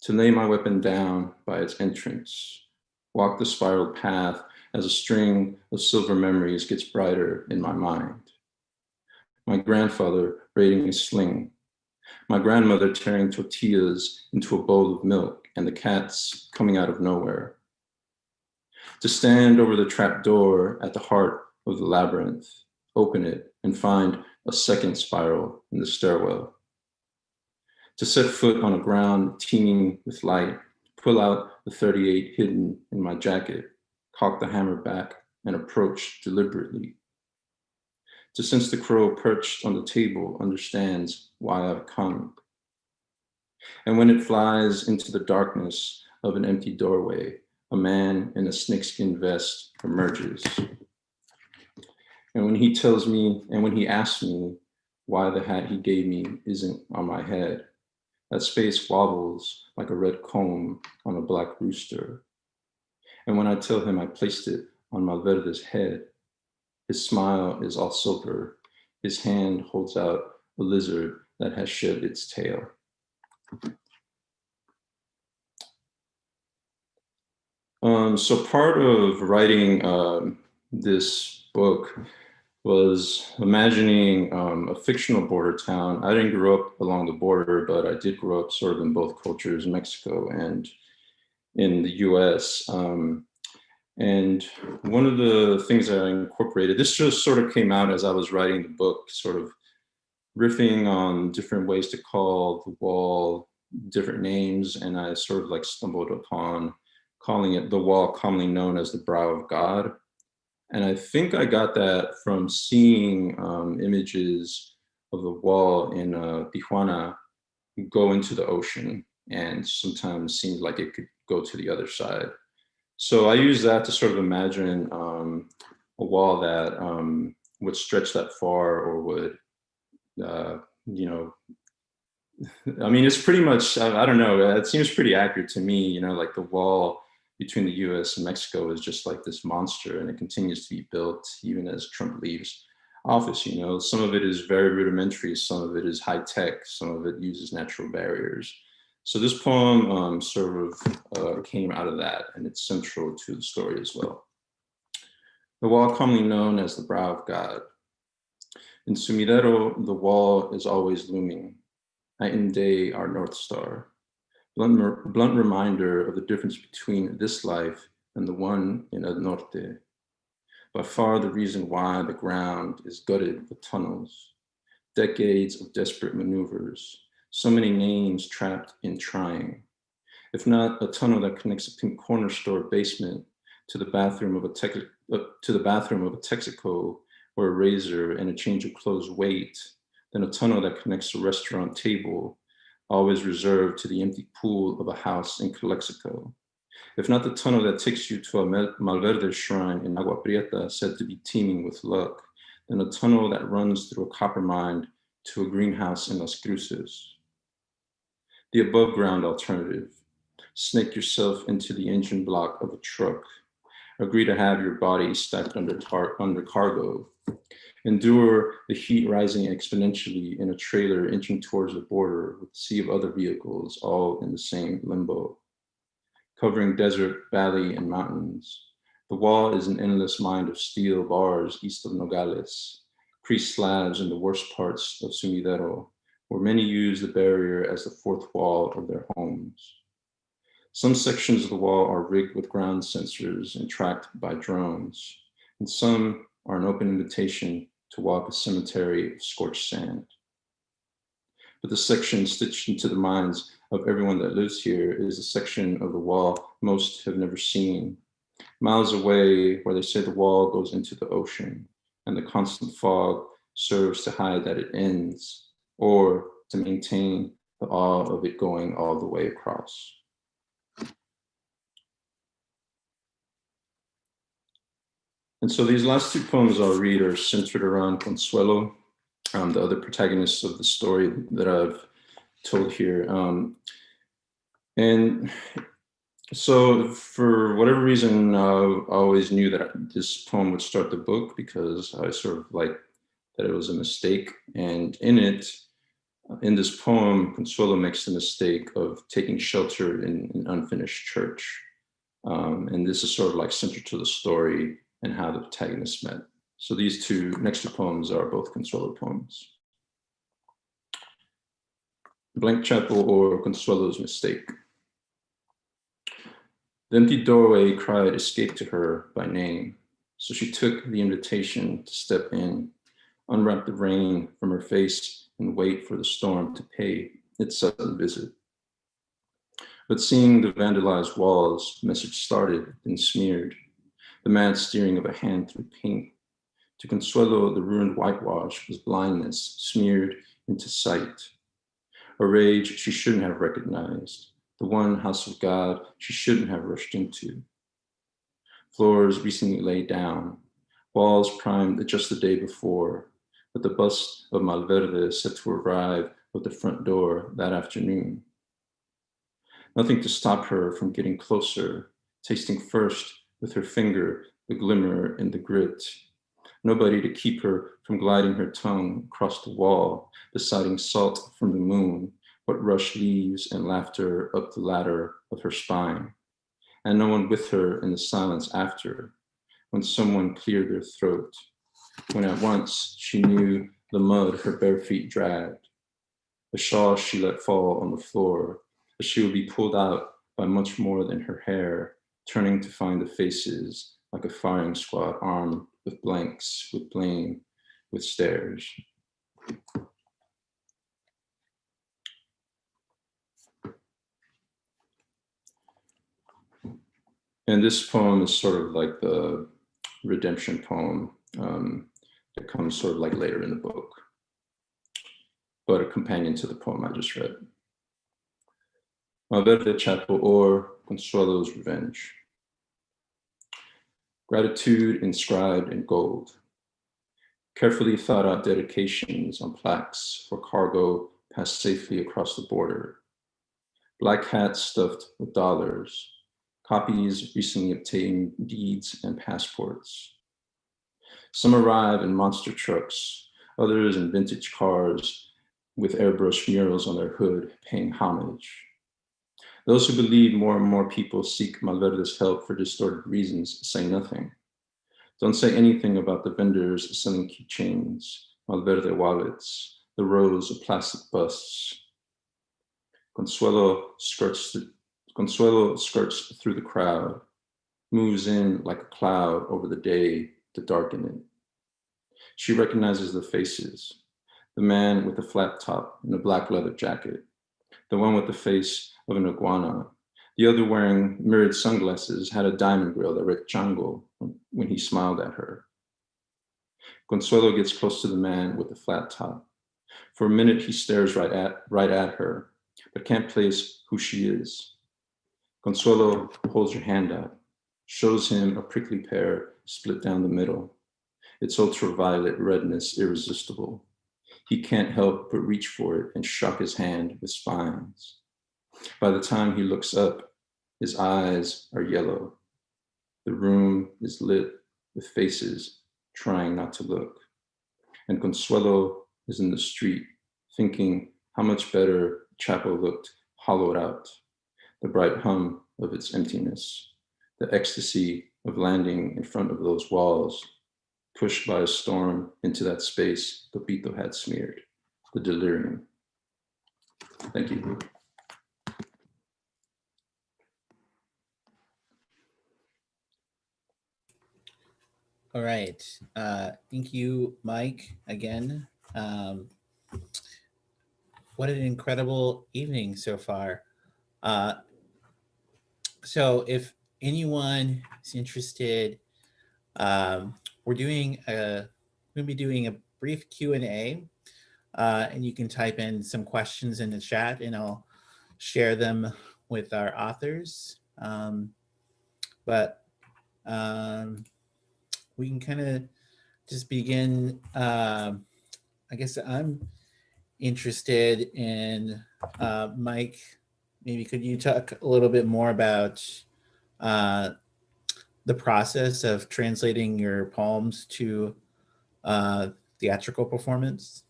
S3: to lay my weapon down by its entrance, walk the spiral path as a string of silver memories gets brighter in my mind. My grandfather braiding a sling, my grandmother tearing tortillas into a bowl of milk, and the cats coming out of nowhere. To stand over the trap door at the heart of the labyrinth, open it, and find a second spiral in the stairwell. To set foot on a ground teeming with light, pull out the 38 hidden in my jacket, cock the hammer back, and approach deliberately. To sense the crow perched on the table understands why I've come. And when it flies into the darkness of an empty doorway, a man in a snakeskin vest emerges. And when he asks me why the hat he gave me isn't on my head, that space wobbles like a red comb on a black rooster. And when I tell him I placed it on Malverde's head, his smile is all silver. His hand holds out a lizard that has shed its tail. So part of writing this book was imagining a fictional border town. I didn't grow up along the border, but I did grow up sort of in both cultures, Mexico and in the US. And one of the things that I incorporated, this just sort of came out as I was writing the book, sort of riffing on different ways to call the wall different names. And I sort of like stumbled upon calling it the wall commonly known as the brow of God. And I think I got that from seeing images of the wall in Tijuana go into the ocean, and sometimes seemed like it could go to the other side. So I use that to sort of imagine a wall that would stretch that far, or would, I mean, it's pretty much, I don't know, it seems pretty accurate to me, like the wall between the US and Mexico is just like this monster, and it continues to be built even as Trump leaves office. Some of it is very rudimentary, some of it is high tech, some of it uses natural barriers. So this poem sort of came out of that, and it's central to the story as well. The wall commonly known as the brow of God. In Sumidero, the wall is always looming, night and day our North Star. Blunt reminder of the difference between this life and the one in El Norte. By far the reason why the ground is gutted with tunnels, decades of desperate maneuvers, so many names trapped in trying. If not a tunnel that connects a pink corner store basement to the bathroom of a Texaco where a razor and a change of clothes wait, then a tunnel that connects a restaurant table, always reserved to the empty pool of a house in Calexico. If not the tunnel that takes you to a Malverde shrine in Agua Prieta, said to be teeming with luck, then a tunnel that runs through a copper mine to a greenhouse in Las Cruces. The above ground alternative, snake yourself into the engine block of a truck, agree to have your body stacked under cargo, endure the heat rising exponentially in a trailer inching towards the border with a sea of other vehicles, all in the same limbo. Covering desert, valley, and mountains. The wall is an endless mind of steel bars east of Nogales, creased slabs in the worst parts of Sumidero, where many use the barrier as the fourth wall of their homes. Some sections of the wall are rigged with ground sensors and tracked by drones, and some are an open invitation to walk a cemetery of scorched sand. But the section stitched into the minds of everyone that lives here is a section of the wall most have never seen. Miles away, where they say the wall goes into the ocean, and the constant fog serves to hide that it ends, or to maintain the awe of it going all the way across. And so these last two poems I'll read are centered around Consuelo, the other protagonists of the story that I've told here. And so for whatever reason, I always knew that this poem would start the book, because I sort of like that it was a mistake. And in it, In this poem, Consuelo makes the mistake of taking shelter in an unfinished church. And this is sort of like central to the story and how the protagonists met. So these two next two poems are both Consuelo poems. Blank Chapel or Consuelo's Mistake. The empty doorway cried escape to her by name. So she took the invitation to step in, unwrap the rain from her face and wait for the storm to pay its sudden visit. But seeing the vandalized walls, message started and smeared, the mad steering of a hand through paint. To Consuelo, the ruined whitewash was blindness smeared into sight. A rage she shouldn't have recognized, the one house of God she shouldn't have rushed into. Floors recently laid down, walls primed just the day before, but the bust of Malverde set to arrive at the front door that afternoon. Nothing to stop her from getting closer, tasting first with her finger the glimmer and the grit. Nobody to keep her from gliding her tongue across the wall, deciding salt from the moon, what rush leaves and laughter up the ladder of her spine. And no one with her in the silence after, when someone cleared their throat, when at once she knew the mud her bare feet dragged, the shawl she let fall on the floor, that she would be pulled out by much more than her hair, turning to find the faces like a firing squad armed with blanks, with blame, with stares. And this poem is sort of like the redemption poem that comes sort of like later in the book, but a companion to the poem I just read. Malverde Chapel or Consuelo's Revenge. Gratitude inscribed in gold. Carefully thought out dedications on plaques for cargo passed safely across the border. Black hats stuffed with dollars, copies recently obtained deeds and passports. Some arrive in monster trucks, others in vintage cars with airbrush murals on their hood paying homage. Those who believe more and more people seek Malverde's help for distorted reasons say nothing. Don't say anything about the vendors selling keychains, Malverde wallets, the rows of plastic busts. Consuelo skirts through the crowd, moves in like a cloud over the day to darken it. She recognizes the faces, the man with the flat top and a black leather jacket, the one with the face of an iguana. The other wearing mirrored sunglasses had a diamond grill that read Chango when he smiled at her. Consuelo gets close to the man with the flat top. For a minute, he stares right at her, but can't place who she is. Consuelo holds her hand out, shows him a prickly pear split down the middle. Its ultraviolet redness irresistible. He can't help but reach for it and shock his hand with spines. By the time he looks up, his eyes are yellow. The room is lit with faces trying not to look. And Consuelo is in the street thinking how much better the chapel looked hollowed out, the bright hum of its emptiness, the ecstasy of landing in front of those walls, pushed by a storm into that space Pepito had smeared, the delirium. Thank you.
S4: All right. Thank you, Mike, again. What an incredible evening so far. So if anyone is interested, we're going to be doing a brief Q&A, and you can type in some questions in the chat and I'll share them with our authors. But we can kind of just begin. I guess I'm interested in, Mike, maybe could you talk a little bit more about the process of translating your poems to theatrical performance?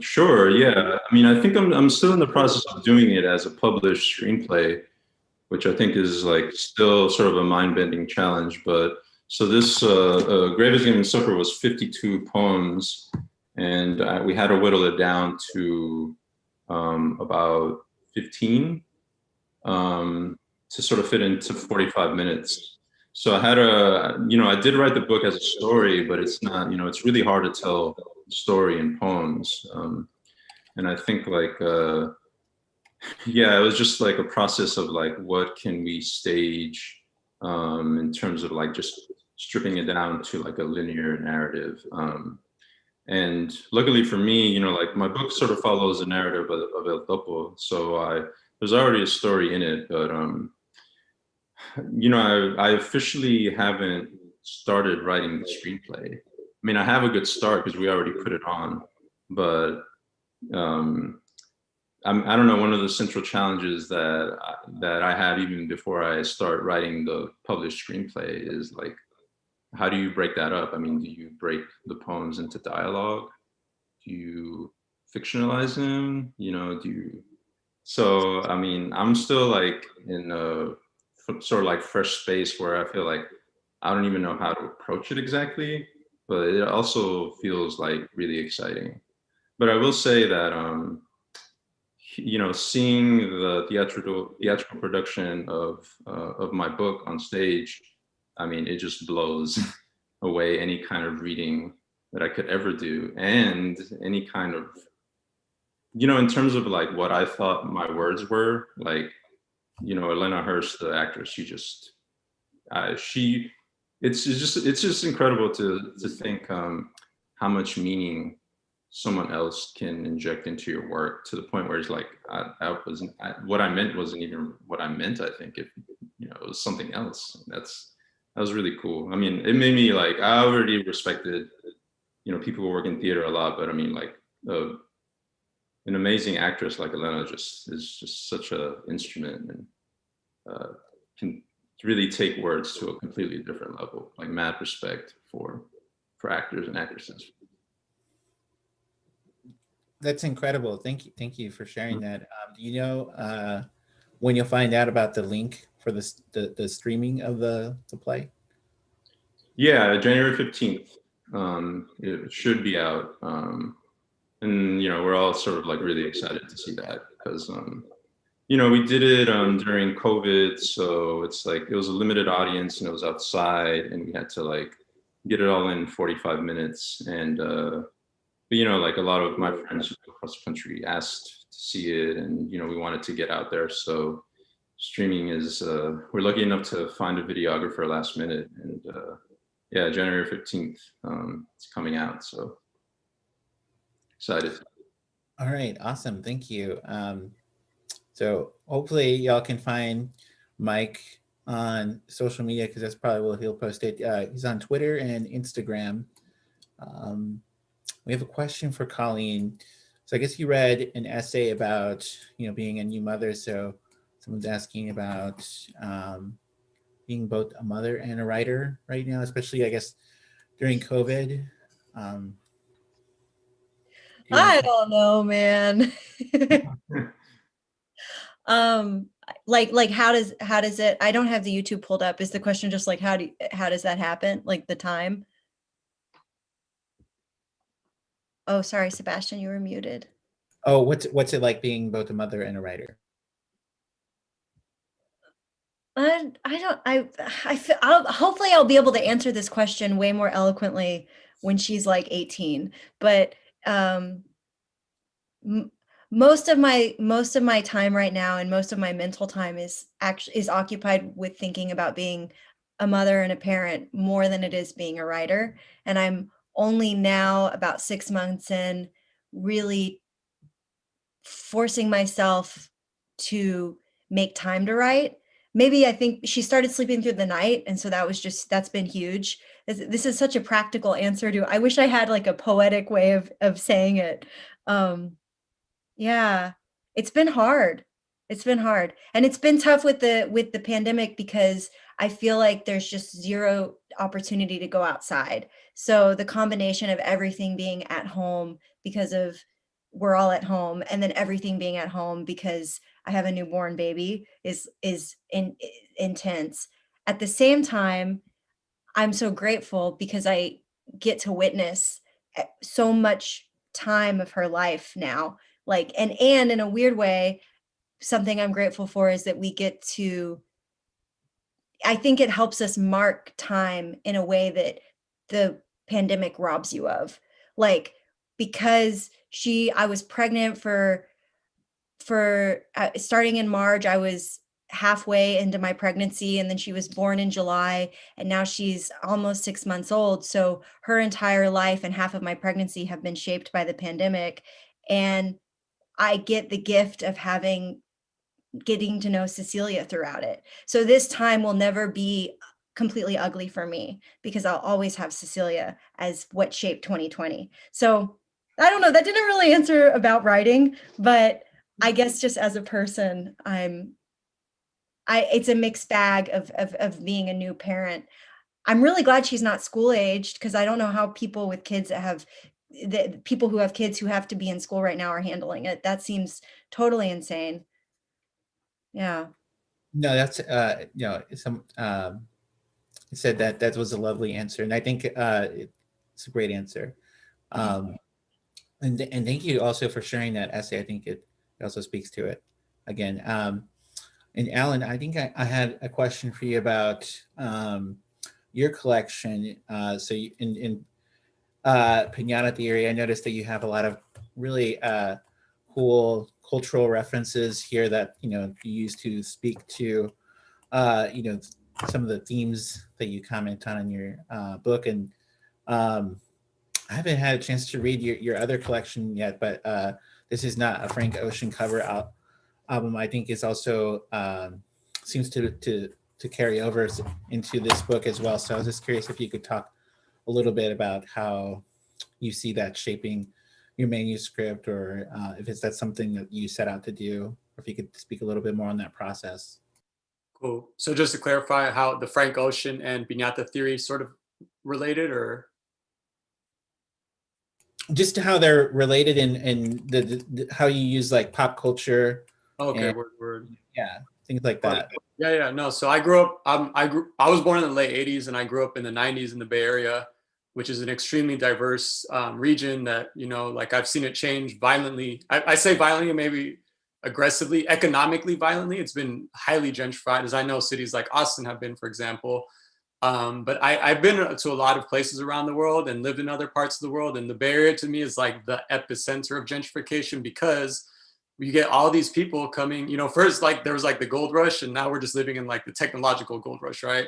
S3: Sure, yeah. I mean, I think I'm still in the process of doing it as a published screenplay, which I think is like still sort of a mind-bending challenge. But so this Grave is Game Supper was 52 poems, and we had to whittle it down to about 15 to sort of fit into 45 minutes. So I had I did write the book as a story, but it's not, it's really hard to tell story in poems. And I think yeah, it was just like a process of like, what can we stage in terms of like just stripping it down to like a linear narrative. And luckily for me, like my book sort of follows a narrative of El Topo. So there's already a story in it, but I officially haven't started writing the screenplay. I mean, I have a good start because we already put it on, but I don't know. One of the central challenges that I have even before I start writing the published screenplay is like, how do you break that up? I mean, do you break the poems into dialogue? Do you fictionalize them? So, I mean, I'm still like in a sort of like fresh space where I feel like I don't even know how to approach it exactly, but it also feels like really exciting. But I will say that, seeing the theatrical production of my book on stage, I mean, it just blows away any kind of reading that I could ever do, and any kind of, in terms of like what I thought my words were, like, Elena Hurst, the actress, it's just incredible to think how much meaning someone else can inject into your work, to the point where it's like what I meant wasn't even what I meant. I think it was something else. That was really cool. I mean, it made me like, I already respected people who work in theater a lot, but I mean, like an amazing actress like Elena is just such a instrument, and can really take words to a completely different level. Like, mad respect for actors and actresses.
S4: That's incredible. Thank you for sharing that. Do you know when you'll find out about the link for the streaming of the play?
S3: Yeah, January 15th. It should be out. And we're all sort of like really excited to see that, because we did it during COVID, so it's like it was a limited audience and it was outside, and we had to like get it all in 45 minutes. And but like a lot of my friends across the country asked to see it, and we wanted to get out there. So streaming is we're lucky enough to find a videographer last minute, and yeah, January 15th, it's coming out. So excited.
S4: All right, awesome. Thank you. So hopefully y'all can find Mike on social media, because that's probably where he'll post it. He's on Twitter and Instagram. We have a question for Colleen. So I guess you read an essay about being a new mother. So someone's asking about being both a mother and a writer right now, especially I guess during COVID.
S5: I don't know, man. Like how does it, I don't have the YouTube pulled up. Is the question just like how does that happen? Like the time? Oh, sorry, Sebastian, you were muted.
S4: Oh, what's it like being both a mother and a writer?
S5: Hopefully I'll be able to answer this question way more eloquently when she's like 18. But most of my time right now, and most of my mental time is occupied with thinking about being a mother and a parent more than it is being a writer. And I'm only now about 6 months in, really forcing myself to make time to write. Maybe I think she started sleeping through the night, and so that's been huge. This is such a practical answer to, I wish I had like a poetic way of saying it. Yeah, it's been hard. It's been hard. And it's been tough with the pandemic, because I feel like there's just zero opportunity to go outside. So the combination of everything being at home because of we're all at home, and then everything being at home because I have a newborn baby is intense. At the same time, I'm so grateful because I get to witness so much time of her life now. Like, and in a weird way, something I'm grateful for is that we get to, I think it helps us mark time in a way that the pandemic robs you of. Like, because I was pregnant for starting in March, I was halfway into my pregnancy, and then she was born in July, and now she's almost 6 months old. So her entire life and half of my pregnancy have been shaped by the pandemic. And I get the gift of getting to know Cecilia throughout it. So this time will never be completely ugly for me because I'll always have Cecilia as what shaped 2020. So I don't know, that didn't really answer about writing, but I guess just as a person, it's a mixed bag of being a new parent. I'm really glad she's not school aged because I don't know how people with kids the people who have kids who have to be in school right now are handling it. That seems totally insane. Yeah.
S4: No, that's some said that was a lovely answer, and I think it's a great answer. And thank you also for sharing that essay. I think it also speaks to it again. And Alan, I think I had a question for you about your collection. So in Piñata theory, I noticed that you have a lot of really cool cultural references here that you use to speak to some of the themes that you comment on in your book. And I haven't had a chance to read your other collection yet, but This Is Not a Frank Ocean cover album, I think, is also seems to carry over into this book as well. So I was just curious if you could talk a little bit about how you see that shaping your manuscript, or if that's something that you set out to do, or if you could speak a little bit more on that process.
S2: Cool. So just to clarify, how the Frank Ocean and Piñata theory sort of related, or?
S4: Just how they're related, and the how you use like pop culture.
S2: Okay,
S4: and,
S2: word.
S4: Yeah, things like that.
S2: Yeah. No, so I grew up. I was born in the late '80s, and I grew up in the '90s in the Bay Area, which is an extremely diverse region that like I've seen it change violently. I say violently, maybe aggressively, economically violently. It's been highly gentrified, as I know cities like Austin have been, for example. But I've been to a lot of places around the world and lived in other parts of the world. And the Bay Area to me is like the epicenter of gentrification, because you get all these people coming, first, like there was like the gold rush, and now we're just living in like the technological gold rush, right?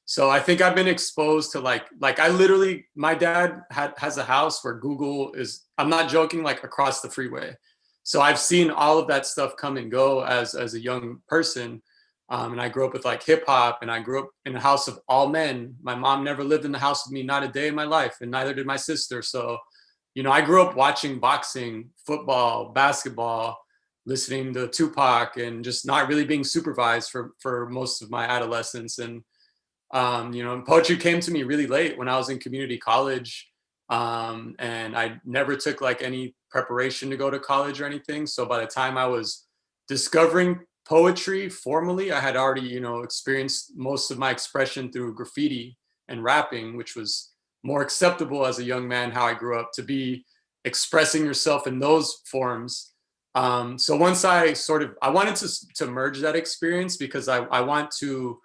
S2: So I think I've been exposed to like I literally, my dad has a house where Google is, I'm not joking, like across the freeway. So I've seen all of that stuff come and go as a young person. And I grew up with like hip hop, and I grew up in a house of all men. My mom never lived in the house with me, not a day in my life, and neither did my sister. So, I grew up watching boxing, football, basketball, listening to Tupac, and just not really being supervised for most of my adolescence. And poetry came to me really late when I was in community college, and I never took like any preparation to go to college or anything. So by the time I was discovering poetry formally, I had already experienced most of my expression through graffiti and rapping, which was more acceptable as a young man, how I grew up, to be expressing yourself in those forms. So once I wanted to merge that experience, because I want to,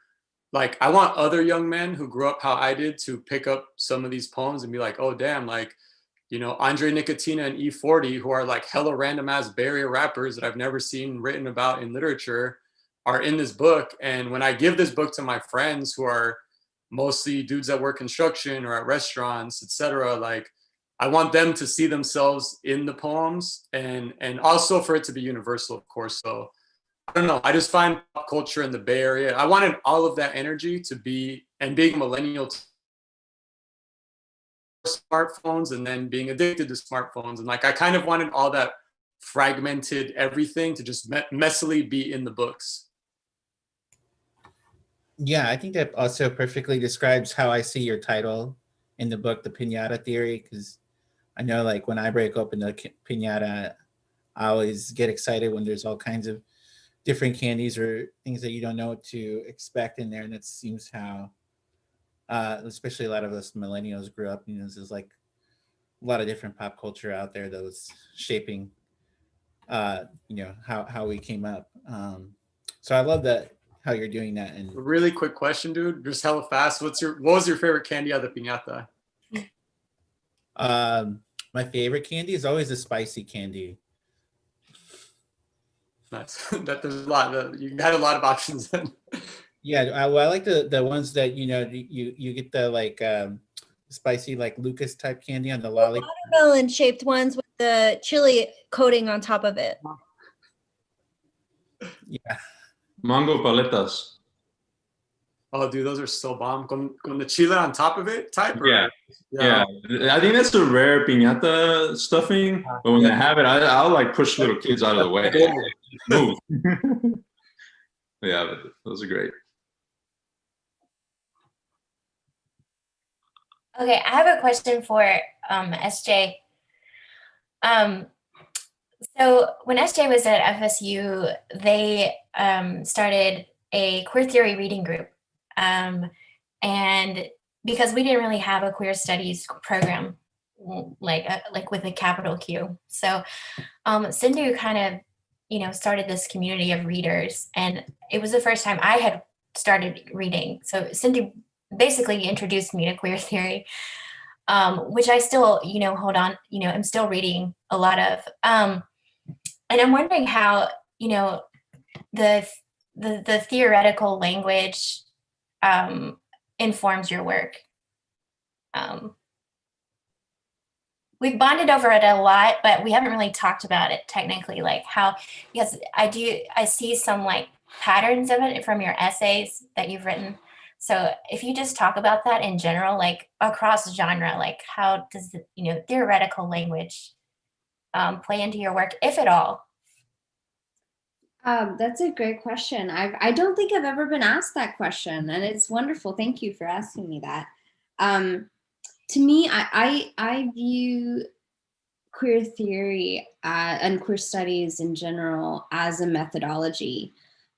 S2: like, I want other young men who grew up how I did to pick up some of these poems and be like, oh damn, like, Andre Nicotina and E40, who are like hella random ass Bay Area rappers that I've never seen written about in literature, are in this book. And when I give this book to my friends, who are mostly dudes that work construction or at restaurants, etc., like, I want them to see themselves in the poems, and also for it to be universal, of course. So I don't know. I just find pop culture in the Bay Area, I wanted all of that energy to be, and being a millennial, smartphones, and then being addicted to smartphones, and like I kind of wanted all that fragmented everything to just messily be in the books.
S4: Yeah, I think that also perfectly describes how I see your title in the book, The Piñata Theory, because I know like when I break open the piñata, I always get excited when there's all kinds of different candies or things that you don't know what to expect in there. And that seems how, especially a lot of us millennials grew up, there's like a lot of different pop culture out there that was shaping, how we came up. So I love that, how you're doing that. And
S2: Really quick question, dude, just hella fast. What was your favorite candy out of the piñata?
S4: my favorite candy is always a spicy candy.
S2: Nice. That there's a lot. You had a lot of options then.
S4: Yeah, I like the ones that you get the like spicy like Lucas type candy on the lollipop.
S5: Watermelon shaped ones with the chili coating on top of it.
S4: Yeah.
S3: Mango paletas.
S2: Oh, dude, those are so bomb. Con the chile on top of it, type? Or?
S3: Yeah. Yeah. I think that's a rare piñata stuffing, but when I have it, I'll like push little kids out of the way. Move. Yeah, those are great.
S1: Okay, I have a question for SJ. So when SJ was at FSU, they started a queer theory reading group. And because we didn't really have a queer studies program, like with a capital Q. So Sindhu kind of, started this community of readers. And it was the first time I had started reading. So Sindhu basically introduced me to queer theory, which I still, hold on, I'm still reading a lot of. And I'm wondering how, the theoretical language informs your work. We've bonded over it a lot, but we haven't really talked about it technically, like how, because I see some like patterns of it from your essays that you've written. So if you just talk about that in general, like across genre, like how does the, theoretical language play into your work, if at all?
S6: That's a great question. I don't think I've ever been asked that question, and it's wonderful. Thank you for asking me that. To me, I view queer theory and queer studies in general as a methodology.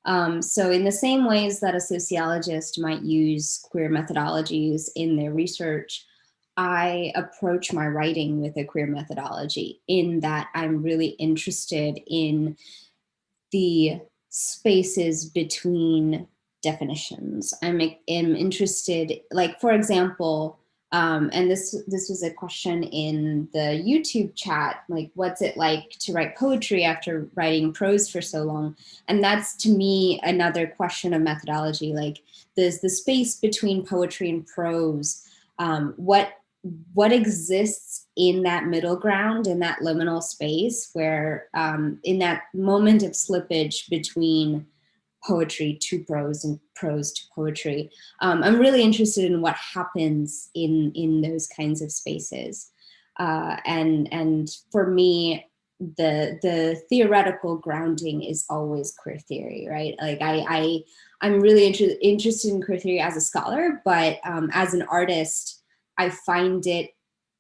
S6: So in the same ways that a sociologist might use queer methodologies in their research, I approach my writing with a queer methodology, in that I'm really interested in the spaces between definitions. I'm interested, like, for example, and this was a question in the YouTube chat, like, what's it like to write poetry after writing prose for so long? And that's, to me, another question of methodology. Like, there's the space between poetry and prose. What exists in that middle ground, in that liminal space, where in that moment of slippage between poetry to prose and prose to poetry. I'm really interested in what happens in those kinds of spaces. And for me, the theoretical grounding is always queer theory, right? Like I'm really interested in queer theory as a scholar, but as an artist, I find it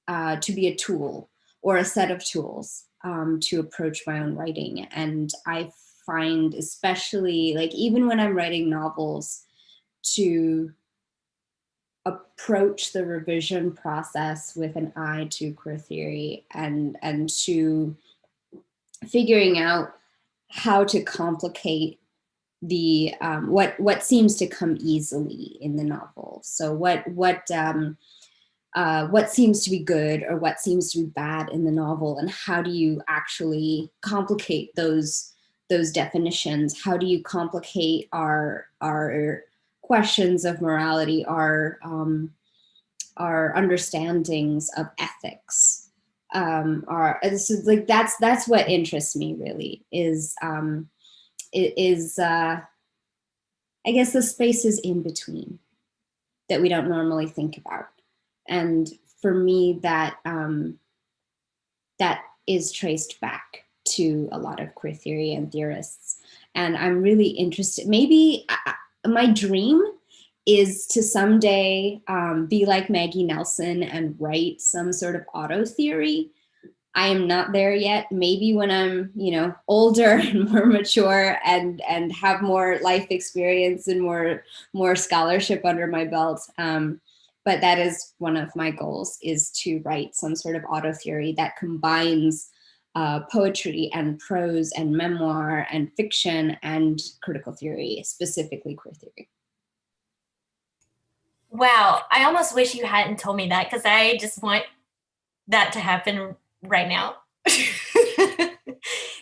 S6: to be a tool or a set of tools to approach my own writing. And I find, especially, like, even when I'm writing novels, to approach the revision process with an eye to queer theory and to figuring out how to complicate the what seems to come easily in the novel. So what seems to be good or what seems to be bad in the novel, and how do you actually complicate those definitions? How do you complicate our questions of morality, our understandings of ethics? This is like that's what interests me, really, is I guess the spaces in between that we don't normally think about. And for me, that that is traced back to a lot of queer theory and theorists. And I'm really interested, maybe my dream is to someday be like Maggie Nelson and write some sort of auto theory. I am not there yet. Maybe when I'm, older and more mature and have more life experience and more scholarship under my belt. But that is one of my goals, is to write some sort of auto theory that combines poetry and prose and memoir and fiction and critical theory, specifically queer theory.
S1: Wow, I almost wish you hadn't told me that, because I just want that to happen right now.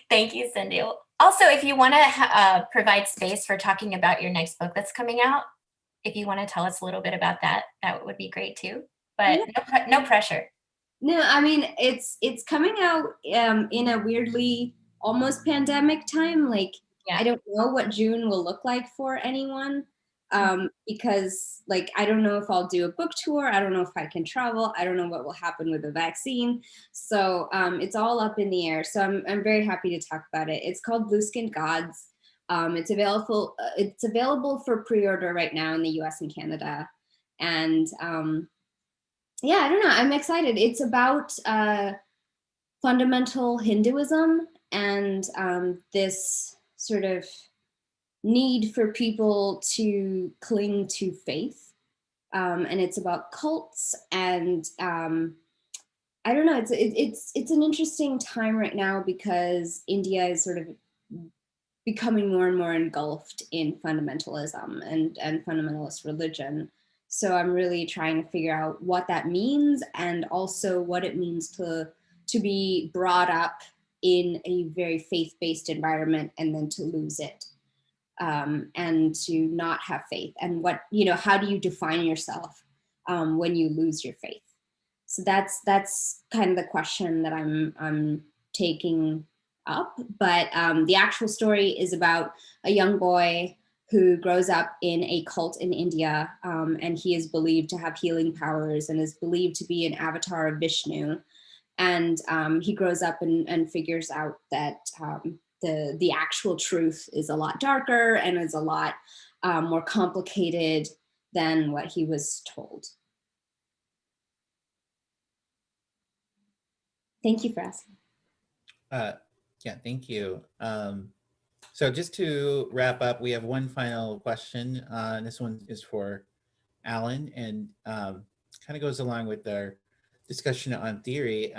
S1: Thank you, Sindhu. Also, if you want to provide space for talking about your next book that's coming out, if you want to tell us a little bit about that, that would be great too. But yeah. No pressure.
S6: No, I mean, it's coming out in a weirdly almost pandemic time. Like, yeah. I don't know what June will look like for anyone. Because I don't know if I'll do a book tour. I don't know if I can travel. I don't know what will happen with the vaccine. So it's all up in the air. So I'm very happy to talk about it. It's called Blue Skinned Gods. It's available for pre-order right now in the US and Canada. And yeah, I don't know. I'm excited. It's about fundamental Hinduism and this sort of need for people to cling to faith, and it's about cults, and I don't know. It's an interesting time right now because India is sort of becoming more and more engulfed in fundamentalism and fundamentalist religion. So I'm really trying to figure out what that means, and also what it means to be brought up in a very faith-based environment and then to lose it. And to not have faith, and how do you define yourself when you lose your faith? So that's kind of the question that I'm taking up. But the actual story is about a young boy who grows up in a cult in India, and he is believed to have healing powers and is believed to be an avatar of Vishnu. And he grows up and figures out that the actual truth is a lot darker and is a lot more complicated than what he was told. Thank you for asking.
S4: Yeah, thank you. So just to wrap up, we have one final question. And this one is for Alan, and kind of goes along with our discussion on theory.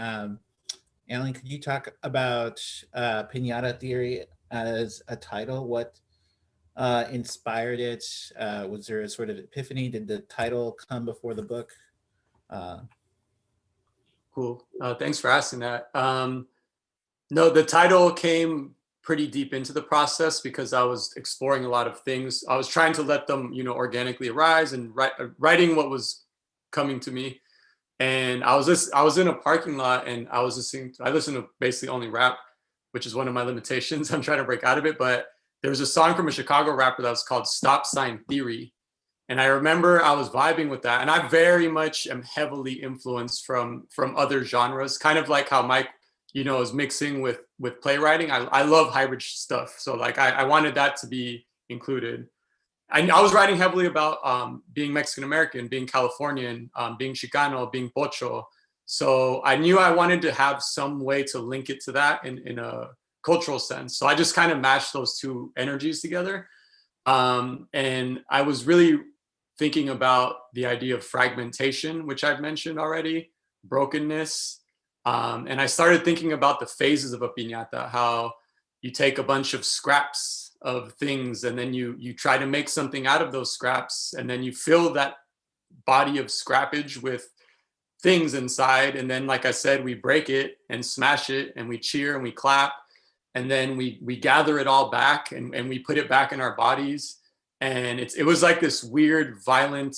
S4: Alan, could you talk about Piñata theory as a title? What inspired it? Was there a sort of epiphany? Did the title come before the book?
S2: Cool. Thanks for asking that. No, the title came pretty deep into the process because I was exploring a lot of things. I was trying to let them, organically arise, and writing what was coming to me. And I was in a parking lot, and I listen to basically only rap, which is one of my limitations. I'm trying to break out of it, but there was a song from a Chicago rapper that was called Stop Sign Theory. And I remember I was vibing with that. And I very much am heavily influenced from other genres, kind of like how Mike, is mixing with playwriting. I love hybrid stuff. So I wanted that to be included. I was writing heavily about being Mexican-American, being Californian, being Chicano, being Pocho. So I knew I wanted to have some way to link it to that in a cultural sense. So I just kind of mashed those two energies together. And I was really thinking about the idea of fragmentation, which I've mentioned already, brokenness. And I started thinking about the phases of a piñata, how you take a bunch of scraps of things, and then you try to make something out of those scraps, and then you fill that body of scrappage with things inside. And then, like I said, we break it and smash it, and we cheer and we clap, and then we gather it all back, and we put it back in our bodies. And it was like this weird, violent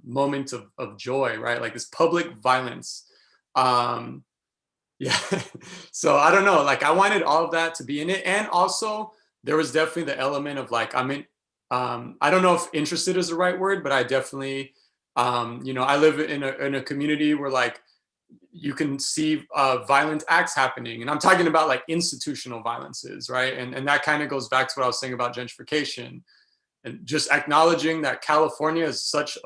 S2: moment of joy, right? Like this public violence. Yeah. So I don't know, I wanted all of that to be in it. And also there was definitely the element of I don't know if interested is the right word, but I definitely, I live in a community where you can see violent acts happening. And I'm talking about institutional violences, right? And that kind of goes back to what I was saying about gentrification. and just acknowledging that California is such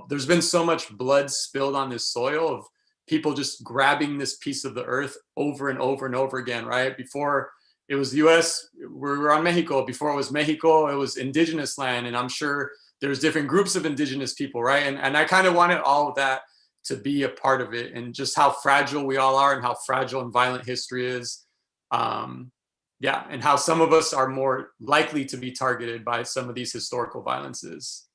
S2: there's been so much blood spilled on this soil of people just grabbing this piece of the earth over and over and over again, right? Before it was the US, we were on Mexico. Before it was Mexico, it was indigenous land. And I'm sure there's different groups of indigenous people, right? And I kind of wanted all of that to be a part of it, and just how fragile we all are and how fragile and violent history is. Yeah, and how some of us are more likely to be targeted by some of these historical violences.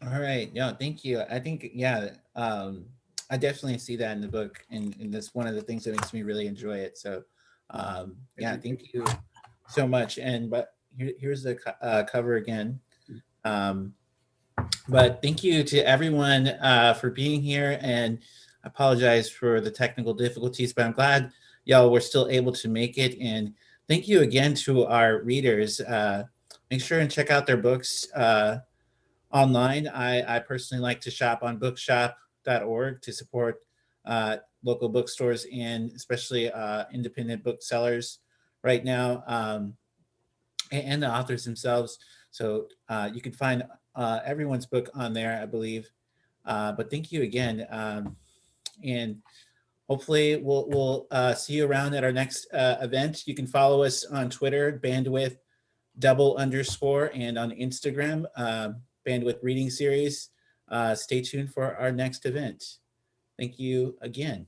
S4: All right. Yeah, thank you. I think, yeah, I definitely see that in the book, and that's one of the things that makes me really enjoy it. So, yeah, thank you so much. And but here's the cover again. But thank you to everyone for being here, and I apologize for the technical difficulties, but I'm glad y'all were still able to make it. And thank you again to our readers. Make sure and check out their books online. I personally like to shop on bookshop.org to support local bookstores and especially independent booksellers right now, and the authors themselves. So you can find everyone's book on there, I believe. But thank you again. And hopefully we'll see you around at our next event. You can follow us on Twitter, bandwidth _, and on Instagram, bandwidth reading series. Stay tuned for our next event. Thank you again.